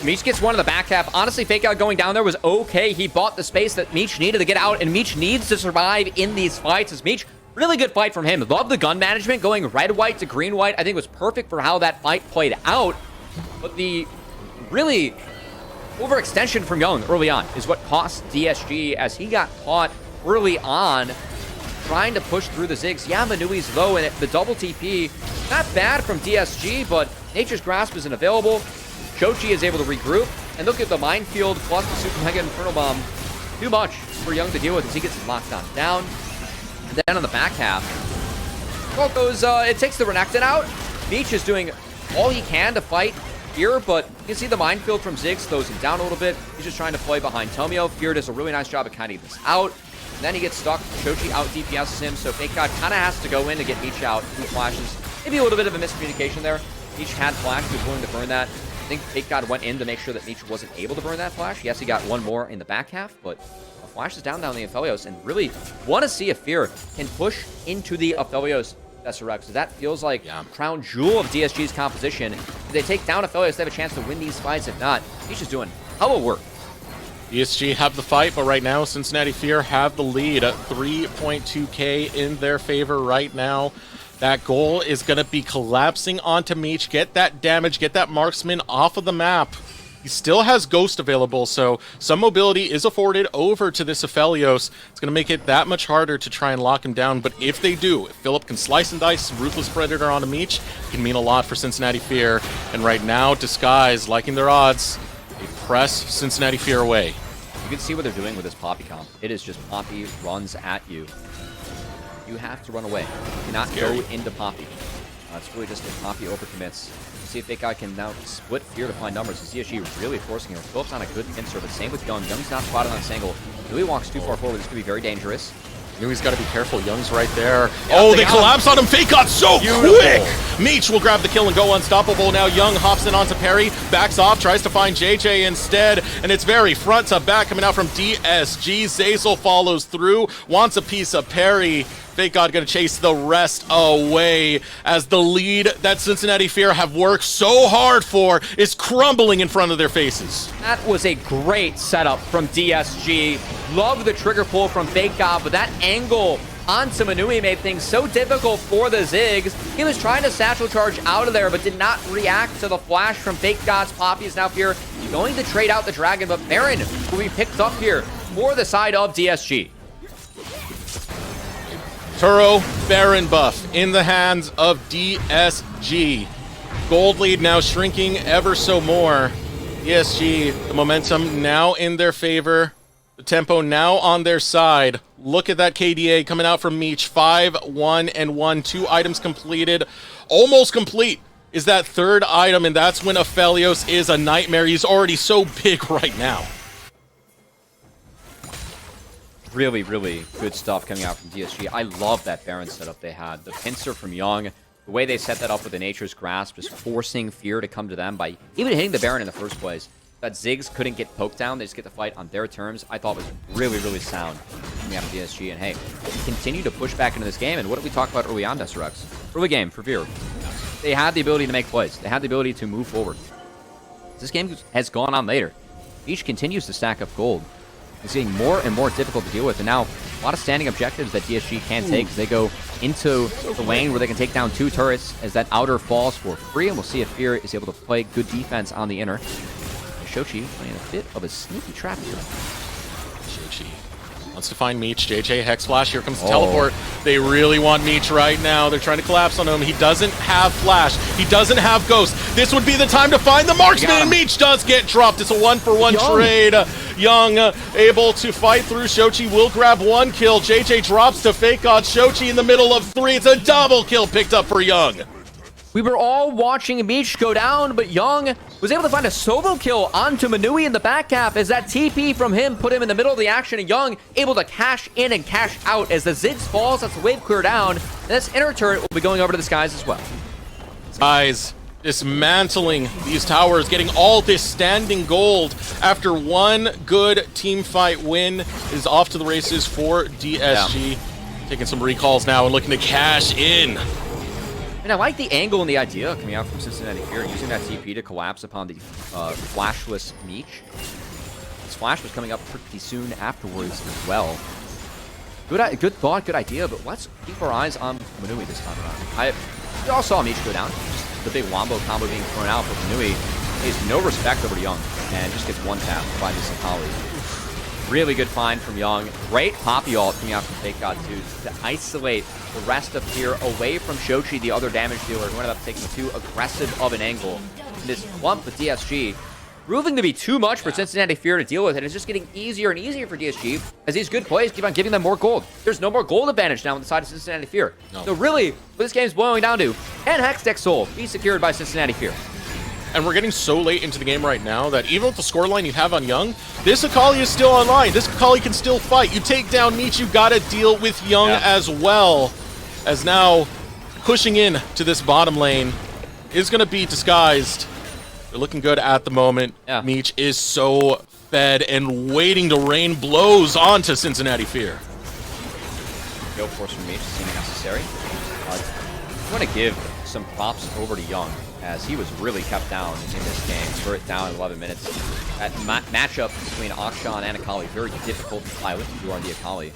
Meech gets one in the back half. Honestly, FakeGod going down there was okay. He bought the space that Meech needed to get out, and Meech needs to survive in these fights as Meech Really good fight from him. Love the gun management, going red-white to green-white. I think it was perfect for how that fight played out. But the really overextension from Young early on is what cost DSG, as he got caught early on trying to push through the Ziggs. Yeah, Manui's low, and the double TP, not bad from DSG, but Nature's Grasp isn't available. Shochi is able to regroup, and look at the Minefield plus the Super Mega Infernal Bomb. Too much for Young to deal with as he gets locked on down. And then on the back half, well, it takes the Renekton out. Meech is doing all he can to fight here, but you can see the Minefield from Ziggs slows him down a little bit. He's just trying to play behind Tomio. Fear does a really nice job of kind of this out. And then he gets stuck. Shochi out DPSs him, so FakeGod kind of has to go in to get Meech out. Two flashes. Maybe a little bit of a miscommunication there. Meech had flash, he was willing to burn that. I think FakeGod went in to make sure that Meech wasn't able to burn that flash. Yes, he got one more in the back half, but the flash is down the Aphelios, and really want to see if Fear can push into the Aphelios SRX. So that feels like crown jewel of DSG's composition. If they take down Aphelios, they have a chance to win these fights. If not, Meech is doing hella work. DSG have the fight, but right now Cincinnati Fear have the lead at 3.2k in their favor right now. That goal is going to be collapsing onto Meech. Get that damage, get that marksman off of the map. He still has Ghost available, so some mobility is afforded over to this Aphelios. It's going to make it that much harder to try and lock him down, but if they do, if Philip can slice and dice Ruthless Predator onto Meech, it can mean a lot for Cincinnati Fear. And right now, Disguise, liking their odds, they press Cincinnati Fear away. You can see what they're doing with this Poppy comp. It is just Poppy runs at you. You have to run away. You cannot go into Poppy. It's really just if Poppy overcommits. See if FakeGod can now split Fear to find numbers. DSG really forcing him. Philip's on a good pincer, but same with Young. Young's not spotted on Sangle. Louis walks too far forward. This could be very dangerous. He's got to be careful. Young's right there. Oh, they collapse on him. FakeGod so quick. Meech will grab the kill and go unstoppable. Now Young hops in onto Perry, backs off, tries to find JJ instead, and it's very front to back coming out from DSG. Zazel follows through, wants a piece of Perry. FakeGod going to chase the rest away as the lead that Cincinnati Fear have worked so hard for is crumbling in front of their faces. That was a great setup from DSG. Love the trigger pull from FakeGod, but that angle onto Manui made things so difficult for the Ziggs. He was trying to satchel charge out of there, but did not react to the flash from FakeGod's Poppy. Is now Fear going to trade out the Dragon, but Baron will be picked up here for the side of DSG. Turo Baron buff in the hands of DSG. Gold lead now shrinking ever so more. DSG, the momentum now in their favor. The tempo now on their side. Look at that KDA coming out from Meech. 5, 1, and 1. 2 items completed. Almost complete is that third item, and that's when Aphelios is a nightmare. He's already so big right now. Really, really good stuff coming out from DSG. I love that Baron setup they had. The pincer from Young, the way they set that up with the Nature's Grasp, just forcing Fear to come to them by even hitting the Baron in the first place. That Ziggs couldn't get poked down. They just get the fight on their terms. I thought was really, really sound coming out of DSG. And hey, continue to push back into this game. And what did we talk about early on, SRX? Early game for Fear. They had the ability to make plays. They had the ability to move forward. This game has gone on later. Each continues to stack up gold. It's getting more and more difficult to deal with, and now a lot of standing objectives that DSG can take as they go into the lane where they can take down 2 turrets as that outer falls for free, and we'll see if Fear is able to play good defense on the inner. Shochi playing a bit of a sneaky trap here. Shochi wants to find Meech. JJ Hex Flash. Here comes the teleport. They really want Meech right now. They're trying to collapse on him. He doesn't have Flash. He doesn't have Ghost. This would be the time to find the marksman, and Meech does get dropped. It's a 1-for-1 trade. Young able to fight through. Shochi will grab 1 kill. JJ drops to FakeGod. Shochi in the middle of 3. It's a double kill picked up for Young. We were all watching Meech go down, but Young was able to find a solo kill onto Manui in the back half as that TP from him put him in the middle of the action, and Young able to cash in and cash out as the Ziggs falls. That's the wave clear down, and this inner turret will be going over to the skies as well. Guys, dismantling these towers, getting all this standing gold after one good team fight win is off to the races for DSG. Taking some recalls now and looking to cash in. And I like the angle and the idea coming out from Cincinnati Fear, using that TP to collapse upon the flashless Meech. His flash was coming up pretty soon afterwards as well. Good thought, good idea, but let's keep our eyes on Manui this time around. We all saw Meech go down. Just the big wombo combo being thrown out, but Manui pays no respect over to Young and just gets one tap by this Akali. Really good find from Young. Great Poppy ult coming out from FakeGod too to isolate the rest of here away from Shochi, the other damage dealer, who ended up taking too aggressive of an angle. And this clump with DSG proving to be too much for Cincinnati Fear to deal with, and it's just getting easier and easier for DSG as these good plays keep on giving them more gold. There's no more gold advantage now on the side of Cincinnati Fear. No. So really, what this game's boiling down to, can Hextech Soul be secured by Cincinnati Fear? And we're getting so late into the game right now that even with the scoreline you have on Young, this Akali is still online. This Akali can still fight. You take down Meech, you gotta deal with Young as well. As now, pushing in to this bottom lane is gonna be Disguised. They're looking good at the moment. Meech is so fed and waiting to rain blows onto Cincinnati Fear. Go force from Meech seeming necessary. I want to give some props over to Young, as he was really kept down in this game. Spirit down in 11 minutes. That matchup between Akshan and Akali, very difficult to pilot if you are the Akali.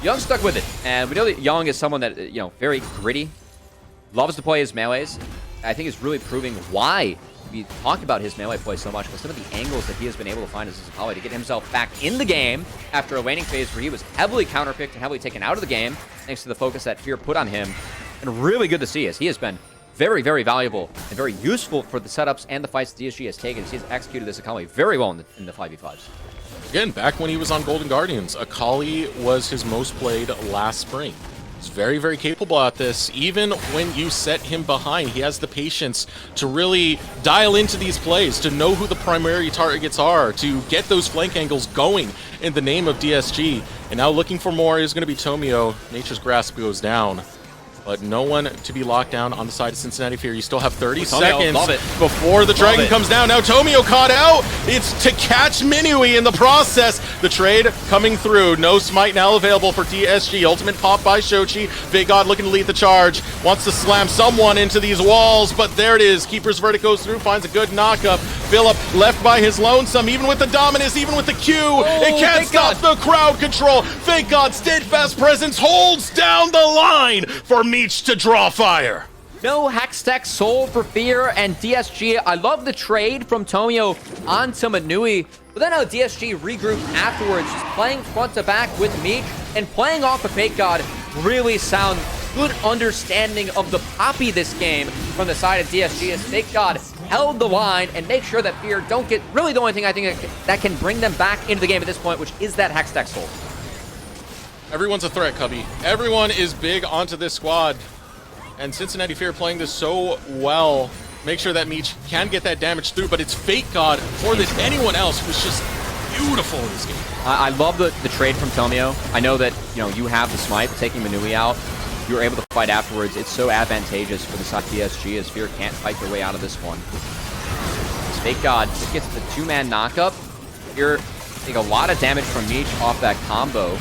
Young stuck with it, and we know that Young is someone that, you know, very gritty, loves to play his melees. I think is really proving why we talk about his melee play so much, but some of the angles that he has been able to find as Akali to get himself back in the game after a laning phase where he was heavily counterpicked and heavily taken out of the game thanks to the focus that Fear put on him. And really good to see, as he has been very, very valuable and very useful for the setups and the fights DSG has taken. He has executed this Akali very well in the 5v5s. Again, back when he was on Golden Guardians, Akali was his most played last spring. He's very, very capable at this. Even when you set him behind, he has the patience to really dial into these plays, to know who the primary targets are, to get those flank angles going in the name of DSG. And now looking for more is going to be Tomio. Nature's Grasp goes down. But no one to be locked down on the side of Cincinnati Fear. You still have 30 seconds before the Dragon comes down. Now Tomio caught out. It's to catch Minui in the process. The trade coming through. No smite now available for DSG. Ultimate pop by Shochi. FakeGod looking to lead the charge. Wants to slam someone into these walls, but there it is. Keeper's Verdict goes through, finds a good knockup. Philip left by his lonesome, even with the Dominus, even with the Q. It can't stop the crowd control. FakeGod's steadfast presence holds down the line for Meech to draw fire. No Hextech Soul for Fear and DSG. I love the trade from Tomio onto Manui, but then how DSG regrouped afterwards, just playing front to back with Meech and playing off of FakeGod. Really sound, good understanding of the Poppy this game from the side of DSG as FakeGod held the line and make sure that Fear don't get really the only thing I think that can bring them back into the game at this point, which is that Hextech Soul. Everyone's a threat, Cubby. Everyone is big onto this squad. And Cincinnati Fear playing this so well. Make sure that Meech can get that damage through, but it's FakeGod more than anyone else who's just beautiful in this game. I love the trade from Tomio. I know that, you know, you have the smite, taking Manui out. You were able to fight afterwards. It's so advantageous for the side DSG as Fear can't fight their way out of this one. As FakeGod just gets the two-man knockup. Fear take a lot of damage from Meech off that combo.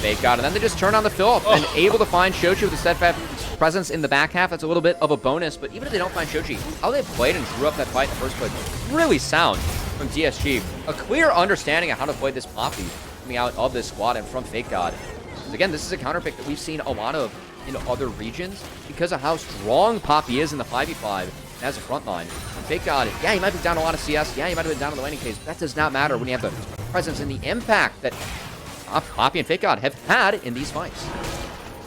FakeGod, and then they just turn on the Philip and able to find Shochi with the steadfast presence in the back half. That's a little bit of a bonus, but even if they don't find Shochi, how they played and drew up that fight in the first place, really sound from DSG. A clear understanding of how to play this Poppy coming out of this squad and from FakeGod. Again, this is a counter pick that we've seen a lot of in other regions because of how strong Poppy is in the 5v5 as a front line. And FakeGod, yeah, he might be down a lot of CS, yeah, he might have been down in the laning phase, but that does not matter when you have the presence and the impact that Poppy and FakeGod have had in these fights.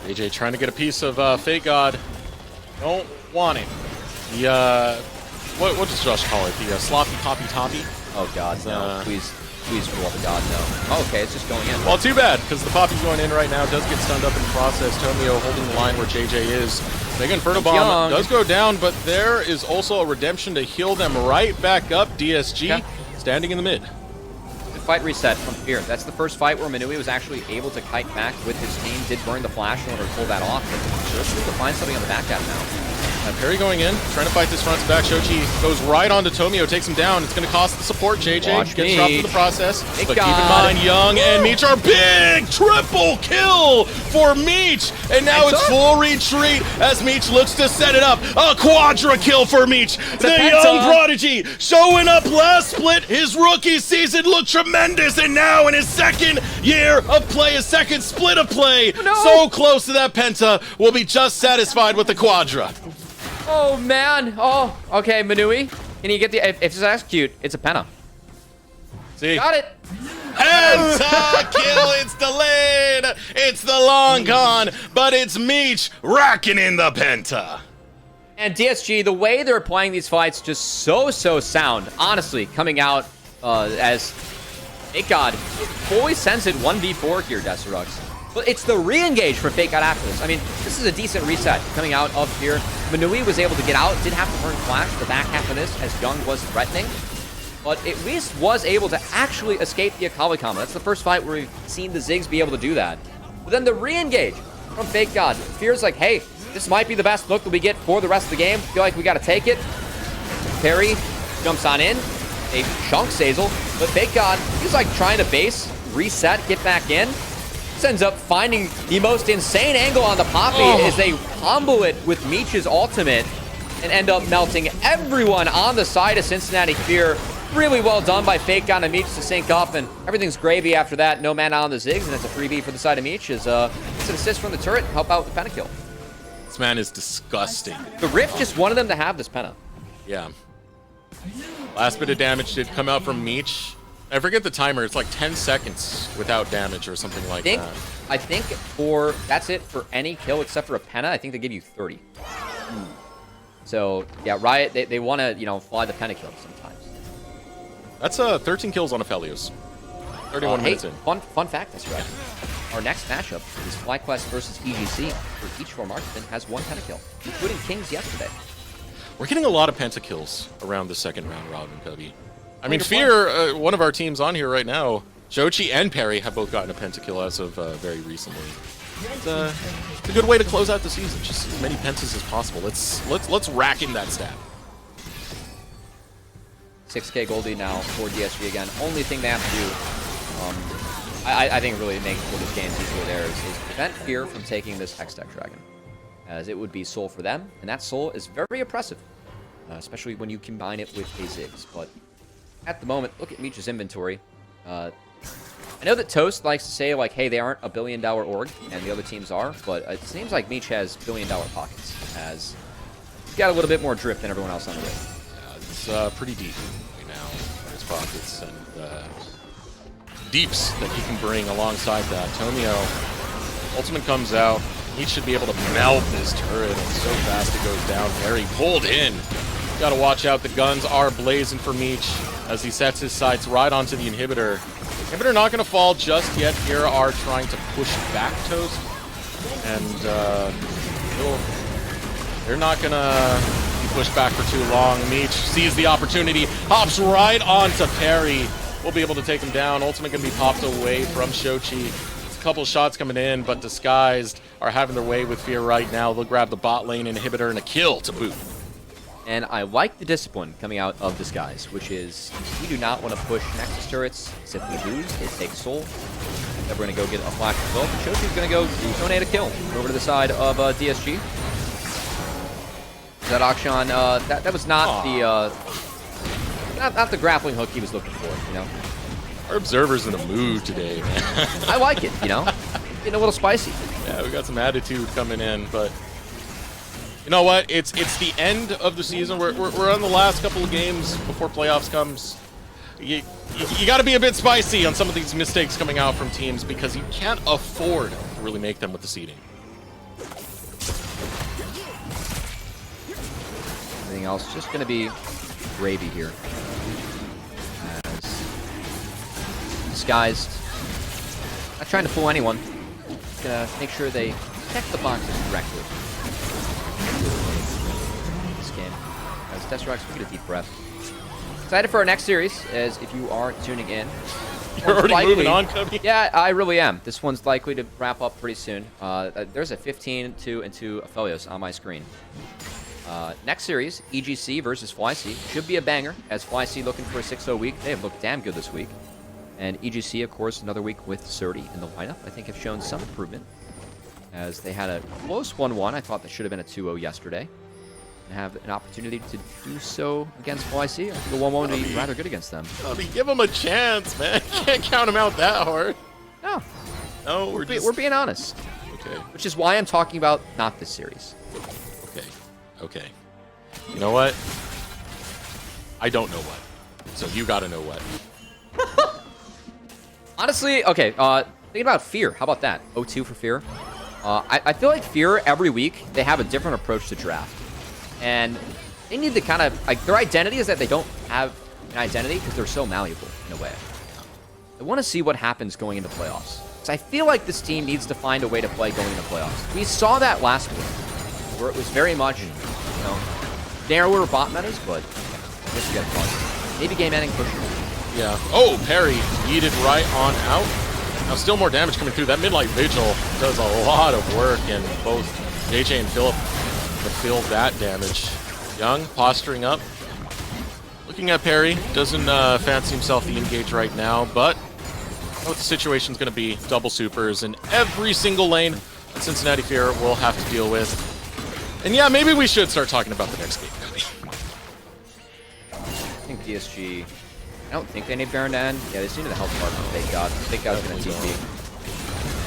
AJ trying to get a piece of FakeGod. Don't want it. The, what does Josh call it? The sloppy Poppy Toppy? Oh God, no. Please, for love of God, no. Oh, okay, it's just going in. Well, too bad, because the Poppy's going in right now. Does get stunned up in the process. Tomio holding the line where JJ is. Big Inferno Bomb does go down, but there is also a redemption to heal them right back up. DSG standing in the mid. Fight reset from Fear. That's the first fight where Manui was actually able to kite back with his team. Did burn the flash in order to pull that off, but just need to find something on the back half now. Perry going in, trying to fight this front to back. Shochi goes right onto Tomio, takes him down. It's going to cost the support. JJ Watch gets dropped in the Meech. process. Thank But keep in God. mind, Young and Meech are big. Triple kill for Meech. And now it's full retreat as Meech looks to set it up. A quadra kill for Meech. The penta. young prodigy showing up last split. His rookie season looked tremendous. And now in his second year of play, his second split of play, so close to that penta, will be just satisfied with the quadra. Oh, man. Oh, okay, Manui. Can you get the... If it's execute, it's a penta. See? Got it. Penta kill, it's delayed. It's the long con, but it's Meech racking in the penta. And DSG, the way they're playing these fights, just so sound. Honestly, coming out as FakeGod fully sends it 1v4 here, Deserux. But it's the re-engage for FakeGod after this. I mean, this is a decent reset coming out of here. Manui was able to get out, did have to burn Flash the back half of this as Young was threatening. But at least was able to actually escape the Akali combo. That's the first fight where we've seen the Ziggs be able to do that. But then the re-engage from FakeGod. Fear's like, hey, this might be the best look that we get for the rest of the game. Feel like we got to take it. Perry jumps on in. They chunk Sazel. But FakeGod, he's like trying to base, reset, get back in. Ends up finding the most insane angle on the Poppy as they combo it with Meech's ultimate and end up melting everyone on the side of Cincinnati Fear. Really well done by FakeGod and Meech to sync up, and everything's gravy after that. No mana on the Ziggs, and it's a 3v for the side of Meech. It's an assist from the turret, help out with the pentakill. This man is disgusting. The Rift just wanted them to have this penta. Yeah. Last bit of damage did come out from Meech. I forget the timer. It's like 10 seconds without damage or something like that. I think that's it for any kill except for a penta. I think they give you 30. So yeah, Riot they want to fly the penta kill sometimes. That's 13 kills on Aphelios. 31 minutes in. Fun fact, that's right. Our next matchup is FlyQuest versus EGC, where each of our marksmen has one pentakill, including Kings yesterday. We're getting a lot of pentakills around the second round robin, Cubby. I mean, Fear, one of our teams on here right now, Jochi and Perry have both gotten a pentakill as of very recently. It's a good way to close out the season. Just as many pentas as possible. Let's rack in that stat. 6K Goldie now for DSG again. Only thing they have to do, I think really make for this game easier there is prevent Fear from taking this Hextech Dragon, as it would be soul for them, and that soul is very oppressive, especially when you combine it with a Ziggs. But at the moment, look at Meech's inventory. I know that Toast likes to say, like, hey, they aren't a billion-dollar org, and the other teams are, but it seems like Meech has billion-dollar pockets, as he's got a little bit more drip than everyone else on the rig. Yeah, it's pretty deep right now in his pockets, and deeps that he can bring alongside that. Tomio, ultimate comes out. He should be able to melt this turret, and so fast it goes down. Very pulled in. Gotta watch out, the guns are blazing for Meech as he sets his sights right onto the inhibitor. Inhibitor not gonna fall just yet. Here are trying to push back Toast, and they're not gonna be pushed back for too long. Meech sees the opportunity, hops right onto Perry. We'll be able to take him down. Ultimate gonna be popped away from Shochi. A couple shots coming in, but Disguised are having their way with Fear right now. They'll grab the bot lane inhibitor and a kill to boot. And I like the discipline coming out of Disguise, which is we do not want to push Nexus turrets. Because if we lose, it takes soul. Then we're going to go get a flash as well. But Shoshi's going to go donate a kill over to the side of DSG. That Akshan, that was not the not the grappling hook he was looking for, you know. Our observer's in a mood today, man. I like it, you know. Getting a little spicy. Yeah, we got some attitude coming in, but you know what? It's the end of the season. We're on the last couple of games before playoffs comes. You got to be a bit spicy on some of these mistakes coming out from teams because you can't afford to really make them with the seeding. Everything else just going to be gravy here. As Disguised, not trying to fool anyone. Just going to make sure they check the boxes correctly. This game. As Deserox, we get a deep breath. Excited for our next series, as if you are tuning in. You're already moving on, Cubby? Yeah, I really am. This one's likely to wrap up pretty soon. There's a 15-2 into Aphelios on my screen. Next series, EGC versus FlyC. Should be a banger, as FlyC looking for a 6-0 week. They have looked damn good this week. And EGC, of course, another week with Surdy in the lineup. I think have shown some improvement, as they had a close 1-1. I thought that should have been a 2-0 yesterday. And have an opportunity to do so against FlyC. I think the 1-1 would be rather good against them. Give them a chance, man. Can't count them out that hard. No, we're being honest. Okay. Which is why I'm talking about not this series. Okay. You know what? I don't know what. So you gotta know what. Honestly, okay, thinking about Fear. How about that? 0-2 for Fear. I feel like Fear, every week, they have a different approach to draft. And they need to kind of, like, their identity is that they don't have an identity because they're so malleable, in a way. I want to see what happens going into playoffs. So I feel like this team needs to find a way to play going into playoffs. We saw that last week, where it was very much, narrower bot metas, but I guess we got fun. Maybe game ending push. Yeah. Oh, parry yeeted right on out. Now still more damage coming through. That Midlight Vigil does a lot of work, and both JJ and Philip fulfill that damage. Young posturing up. Looking at parry. Doesn't fancy himself the engage right now, but what the situation's going to be. Double supers in every single lane that Cincinnati Fear will have to deal with. And yeah, maybe we should start talking about the next game. I think DSG... I don't think they need Baron to end. Yeah, they seem to the health part from FakeGod. FakeGod's going to TP.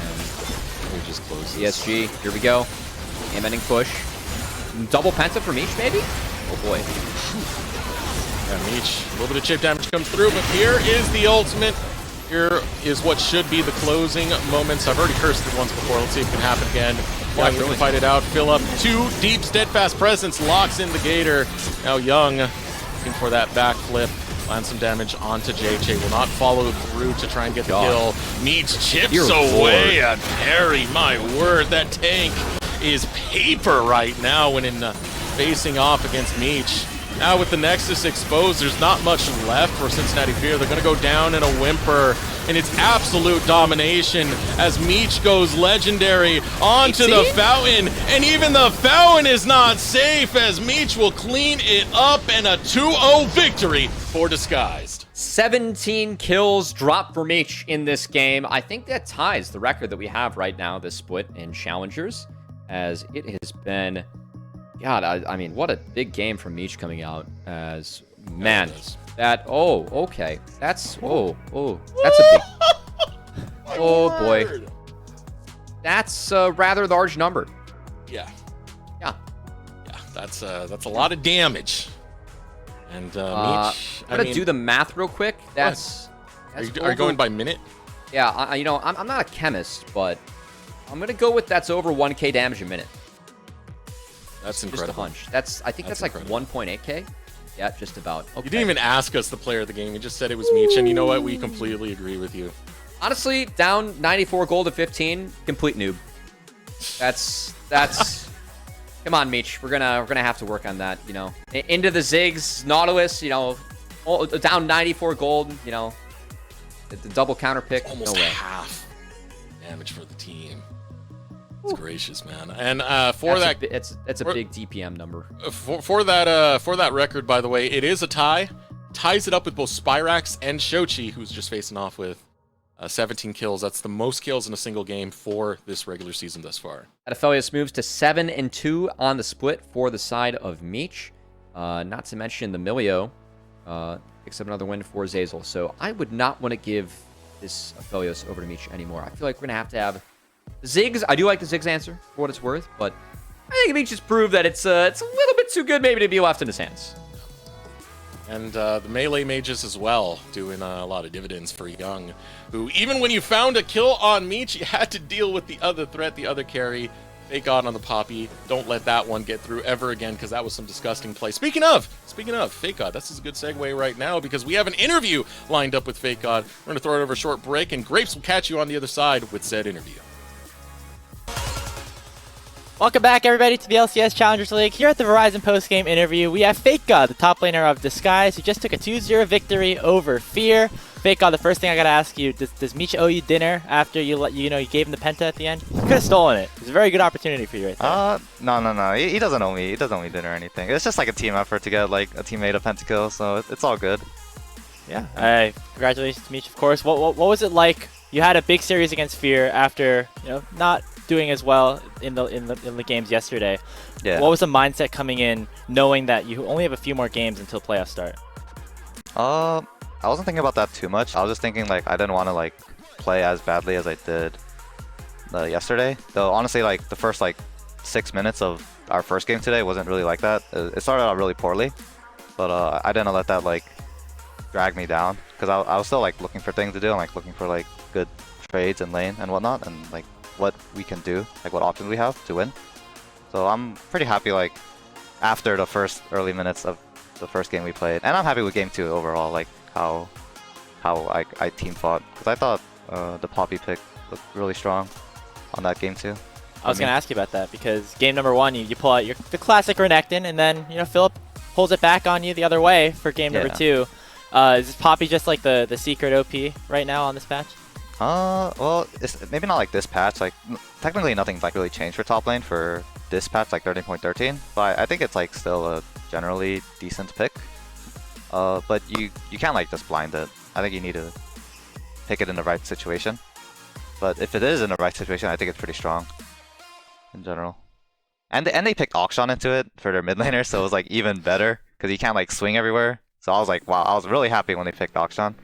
And we just close this. DSG, here we go. Game ending push. Double penta from each, maybe? Oh boy. Yeah, Meech, a little bit of chip damage comes through, but here is the ultimate. Here is what should be the closing moments. I've already cursed it once before. Let's see if it can happen again. Yeah, we can fight it out. Fill up 2 deep steadfast presence, locks in the gator. Now Young looking for that backflip. Lands some damage onto JJ. Will not follow through to try and get the kill. Meech chips away at parry. My word, that tank is paper right now when facing off against Meech. Now with the Nexus exposed, there's not much left for Cincinnati Fear. They're going to go down in a whimper, and it's absolute domination as Meech goes legendary onto the fountain, and even the fountain is not safe as Meech will clean it up, and a 2-0 victory for Disguised. 17 kills dropped for Meech in this game. I think that ties the record that we have right now, this split in Challengers, as it has been... God, I mean, what a big game from Meech coming out as, man, okay. That's a big, oh boy. That's a rather large number. Yeah, that's a lot of damage. And Meech, I'm gonna do the math real quick. Are you going by minute? Yeah, I'm not a chemist, but I'm gonna go with that's over 1k damage a minute. That's incredible. Just a hunch. I think that's like 1.8k. Yeah, just about. Okay. You didn't even ask us the player of the game. You just said it was Meech, and you know what? We completely agree with you. Honestly, down 94 gold to 15, complete noob. That's. Come on, Meech. We're gonna have to work on that. Into the Ziggs, Nautilus. Down 94 gold. The double counter pick. Almost no way. Half damage for the team. It's gracious, man. And that's a big DPM number. For that record, by the way, it is a tie. Ties it up with both Spyrax and Shochi, who's just facing off with 17 kills. That's the most kills in a single game for this regular season thus far. Aphelios moves to 7-2 on the split for the side of Meech. Not to mention the Milio picks up another win for Zazel. So I would not want to give this Aphelios over to Meech anymore. I feel like we're going to have Ziggs. I do like the Ziggs answer for what it's worth, but I think Meech just proved that it's a little bit too good maybe to be left in his hands. And the melee mages as well, doing a lot of dividends for Young, who even when you found a kill on Meech, you had to deal with the other threat, the other carry. FakeGod on the Poppy. Don't let that one get through ever again, because that was some disgusting play. Speaking of FakeGod, this is a good segue right now, because we have an interview lined up with FakeGod. We're going to throw it over a short break, and Grapes will catch you on the other side with said interview. Welcome back, everybody, to the LCS Challengers League. Here at the Verizon postgame interview, we have FakeGod, the top laner of Disguise, who just took a 2-0 victory over Fear. FakeGod, the first thing I gotta ask you, does Meech owe you dinner after you gave him the penta at the end? You could have stolen it. It was a very good opportunity for you right there. No. He doesn't owe me. He doesn't owe me dinner or anything. It's just like a team effort to get like a teammate a pentakill, so it's all good. Yeah. Congratulations, Meech, of course. What was it like? You had a big series against Fear after not doing as well in the games yesterday. Yeah. What was the mindset coming in, knowing that you only have a few more games until playoffs start? I wasn't thinking about that too much. I was just thinking like I didn't want to like play as badly as I did yesterday. Though honestly, like the first like 6 minutes of our first game today wasn't really like that. It started out really poorly, but I didn't let that like drag me down because I was still like looking for things to do and like looking for like good trades in lane and whatnot and like what we can do, like what options we have to win. So I'm pretty happy like after the first early minutes of the first game we played, and I'm happy with game 2 overall, like how I team fought, because I thought the Poppy pick looked really strong on that game 2. I was going to ask you about that because game number 1, you pull out the classic Renekton, and then Philip pulls it back on you the other way for game number 2. Is this Poppy just like the secret OP right now on this patch? Well, it's maybe not like this patch. Like technically nothing's like really changed for top lane for this patch, like 13.13. But I think it's like still a generally decent pick. But you can't like just blind it. I think you need to pick it in the right situation. But if it is in the right situation, I think it's pretty strong in general. And they picked Auction into it for their mid laner, so it was like even better because you can't like swing everywhere. So I was like, wow, I was really happy when they picked Auction.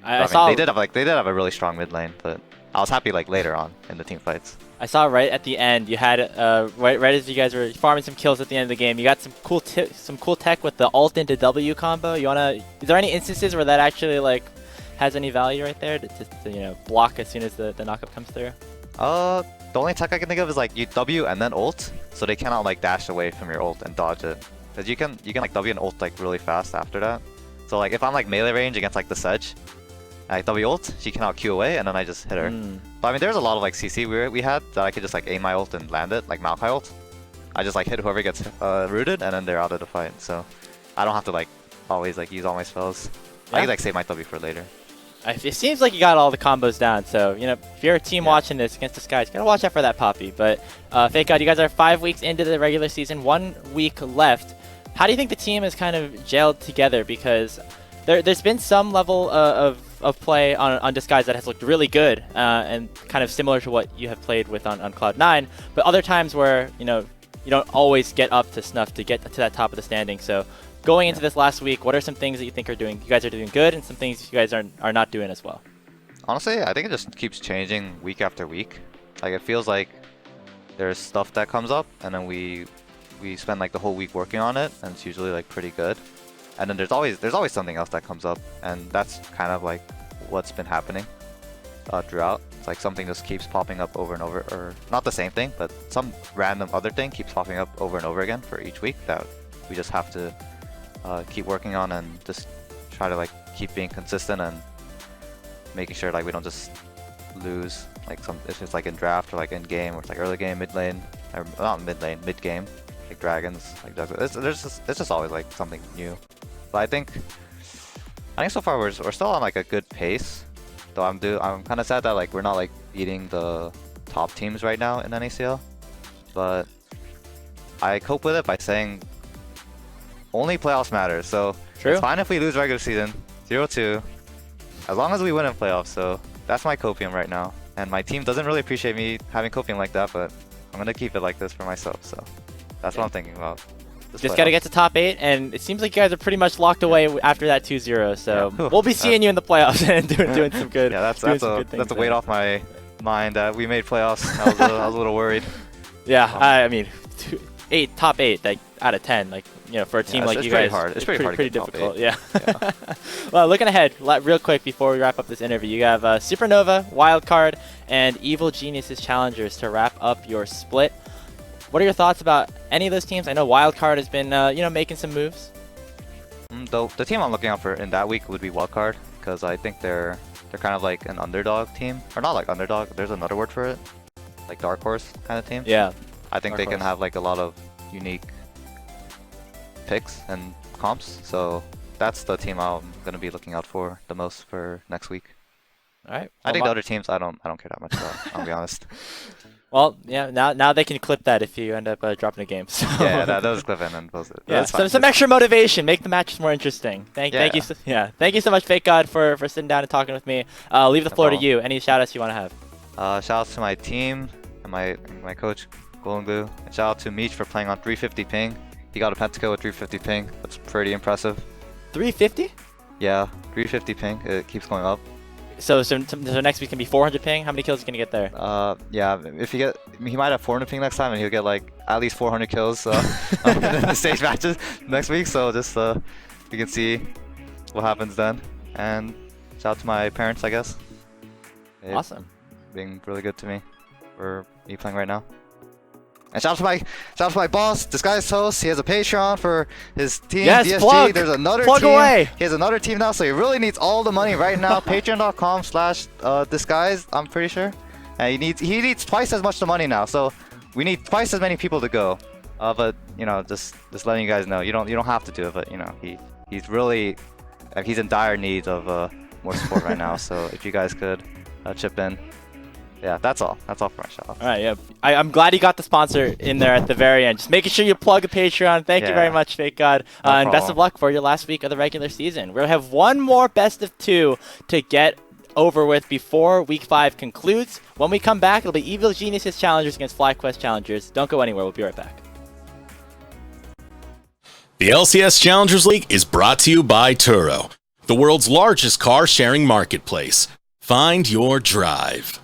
They did have a really strong mid lane, but I was happy like later on in the team fights. I saw right at the end you had right as you guys were farming some kills at the end of the game, you got some cool tech with the ult into W combo. Is there any instances where that actually like has any value right there to block as soon as the knockup comes through? The only tech I can think of is like you W and then ult, so they cannot like dash away from your ult and dodge it. Because you can like W and ult like really fast after that. So like if I'm like melee range against like the Sedge, I W ult, she cannot Q away, and then I just hit her. But I mean, there's a lot of like CC we had that I could just like aim my ult and land it, like Maokai ult. I just like hit whoever gets rooted, and then they're out of the fight. So I don't have to like always like use all my spells. I can like save my W for later. It seems like you got all the combos down, so if you're a team watching this against Disguise, you gotta watch out for that Poppy. But FakeGod, you guys are 5 weeks into the regular season, 1 week left. How do you think the team has kind of gelled together? Because there's been some level of play on Disguise that has looked really good and kind of similar to what you have played with on Cloud9, but other times where you don't always get up to snuff to get to that top of the standing. So going into this last week, what are some things that you think you guys are doing good, and some things you guys are not doing as well? Honestly, I think it just keeps changing week after week. Like it feels like there's stuff that comes up, and then we spend like the whole week working on it, and it's usually like pretty good. And then there's always something else that comes up, and that's kind of like what's been happening throughout. It's like something just keeps popping up over and over, or not the same thing, but some random other thing keeps popping up over and over again for each week that we just have to keep working on and just try to like keep being consistent and making sure like we don't just lose like if it's like in draft or like in game or it's like early game, mid lane, or not mid lane, mid game, like dragons, like it's just always like something new. But I think so far we're still on like a good pace. Though I'm kind of sad that like we're not like beating the top teams right now in NACL. But I cope with it by saying only playoffs matter. So it's fine if we lose regular season 0-2, as long as we win in playoffs. So that's my copium right now. And my team doesn't really appreciate me having copium like that, but I'm gonna keep it like this for myself. So that's what I'm thinking about. Just got to get to top 8, and it seems like you guys are pretty much locked away after that 2-0. So we'll be seeing you in the playoffs and doing some good. Yeah, that's a weight off my mind that we made playoffs. I was a little worried. Yeah, I mean, top 8, like out of 10, like for a team like you guys, it's pretty difficult. Yeah. Well, looking ahead, real quick before we wrap up this interview, you have Supernova, Wildcard, and Evil Geniuses Challengers to wrap up your split. What are your thoughts about any of those teams? I know Wildcard has been, making some moves. The team I'm looking out for in that week would be Wildcard, because I think they're kind of like an underdog team, or not like underdog. There's another word for it, like dark horse kind of team. Yeah, I think they can have like a lot of unique picks and comps. So that's the team I'm gonna be looking out for the most for next week. All right. I think the other teams I don't care that much about. I'll be honest. Well, yeah. Now they can clip that if you end up dropping a game. So. Yeah, that was clip in and post it. Yeah, some extra motivation, make the matches more interesting. Thank you. Thank you so much, FakeGod, for sitting down and talking with me. Leave the floor to you. Any shout outs you want to have? Shout out to my team and my coach, Golden Glue. And shout out to Meech for playing on 350 ping. He got a pentakill with 350 ping. That's pretty impressive. 350? Yeah, 350 ping. It keeps going up. So next week can be 400 ping. How many kills are you gonna get there? Yeah, if he might have 400 ping next time, and he'll get like at least 400 kills in the stage matches next week. So just we can see what happens then. And shout out to my parents, I guess. They've Awesome. Being really good to me for me playing right now. And shout out to my boss, Disguised Host. He has a Patreon for his team, yes, DSG. plug. There's another plug team. Away. He has another team now, so he really needs all the money right now. Patreon.com/disguised, I'm pretty sure. And he needs twice as much the money now, so we need twice as many people to go. But you know, just letting you guys know, you don't have to do it, but you know, he's really he's in dire need of more support right now. So if you guys could chip in. Yeah, that's all. That's all for my shout. All right, yeah. I'm glad you got the sponsor in there at the very end. Just making sure you plug a Patreon. Thank you very much, FakeGod. And best of luck for your last week of the regular season. We'll have one more best of 2 to get over with before Week 5 concludes. When we come back, it'll be Evil Geniuses Challengers against FlyQuest Challengers. Don't go anywhere. We'll be right back. The LCS Challengers League is brought to you by Turo, the world's largest car-sharing marketplace. Find your drive.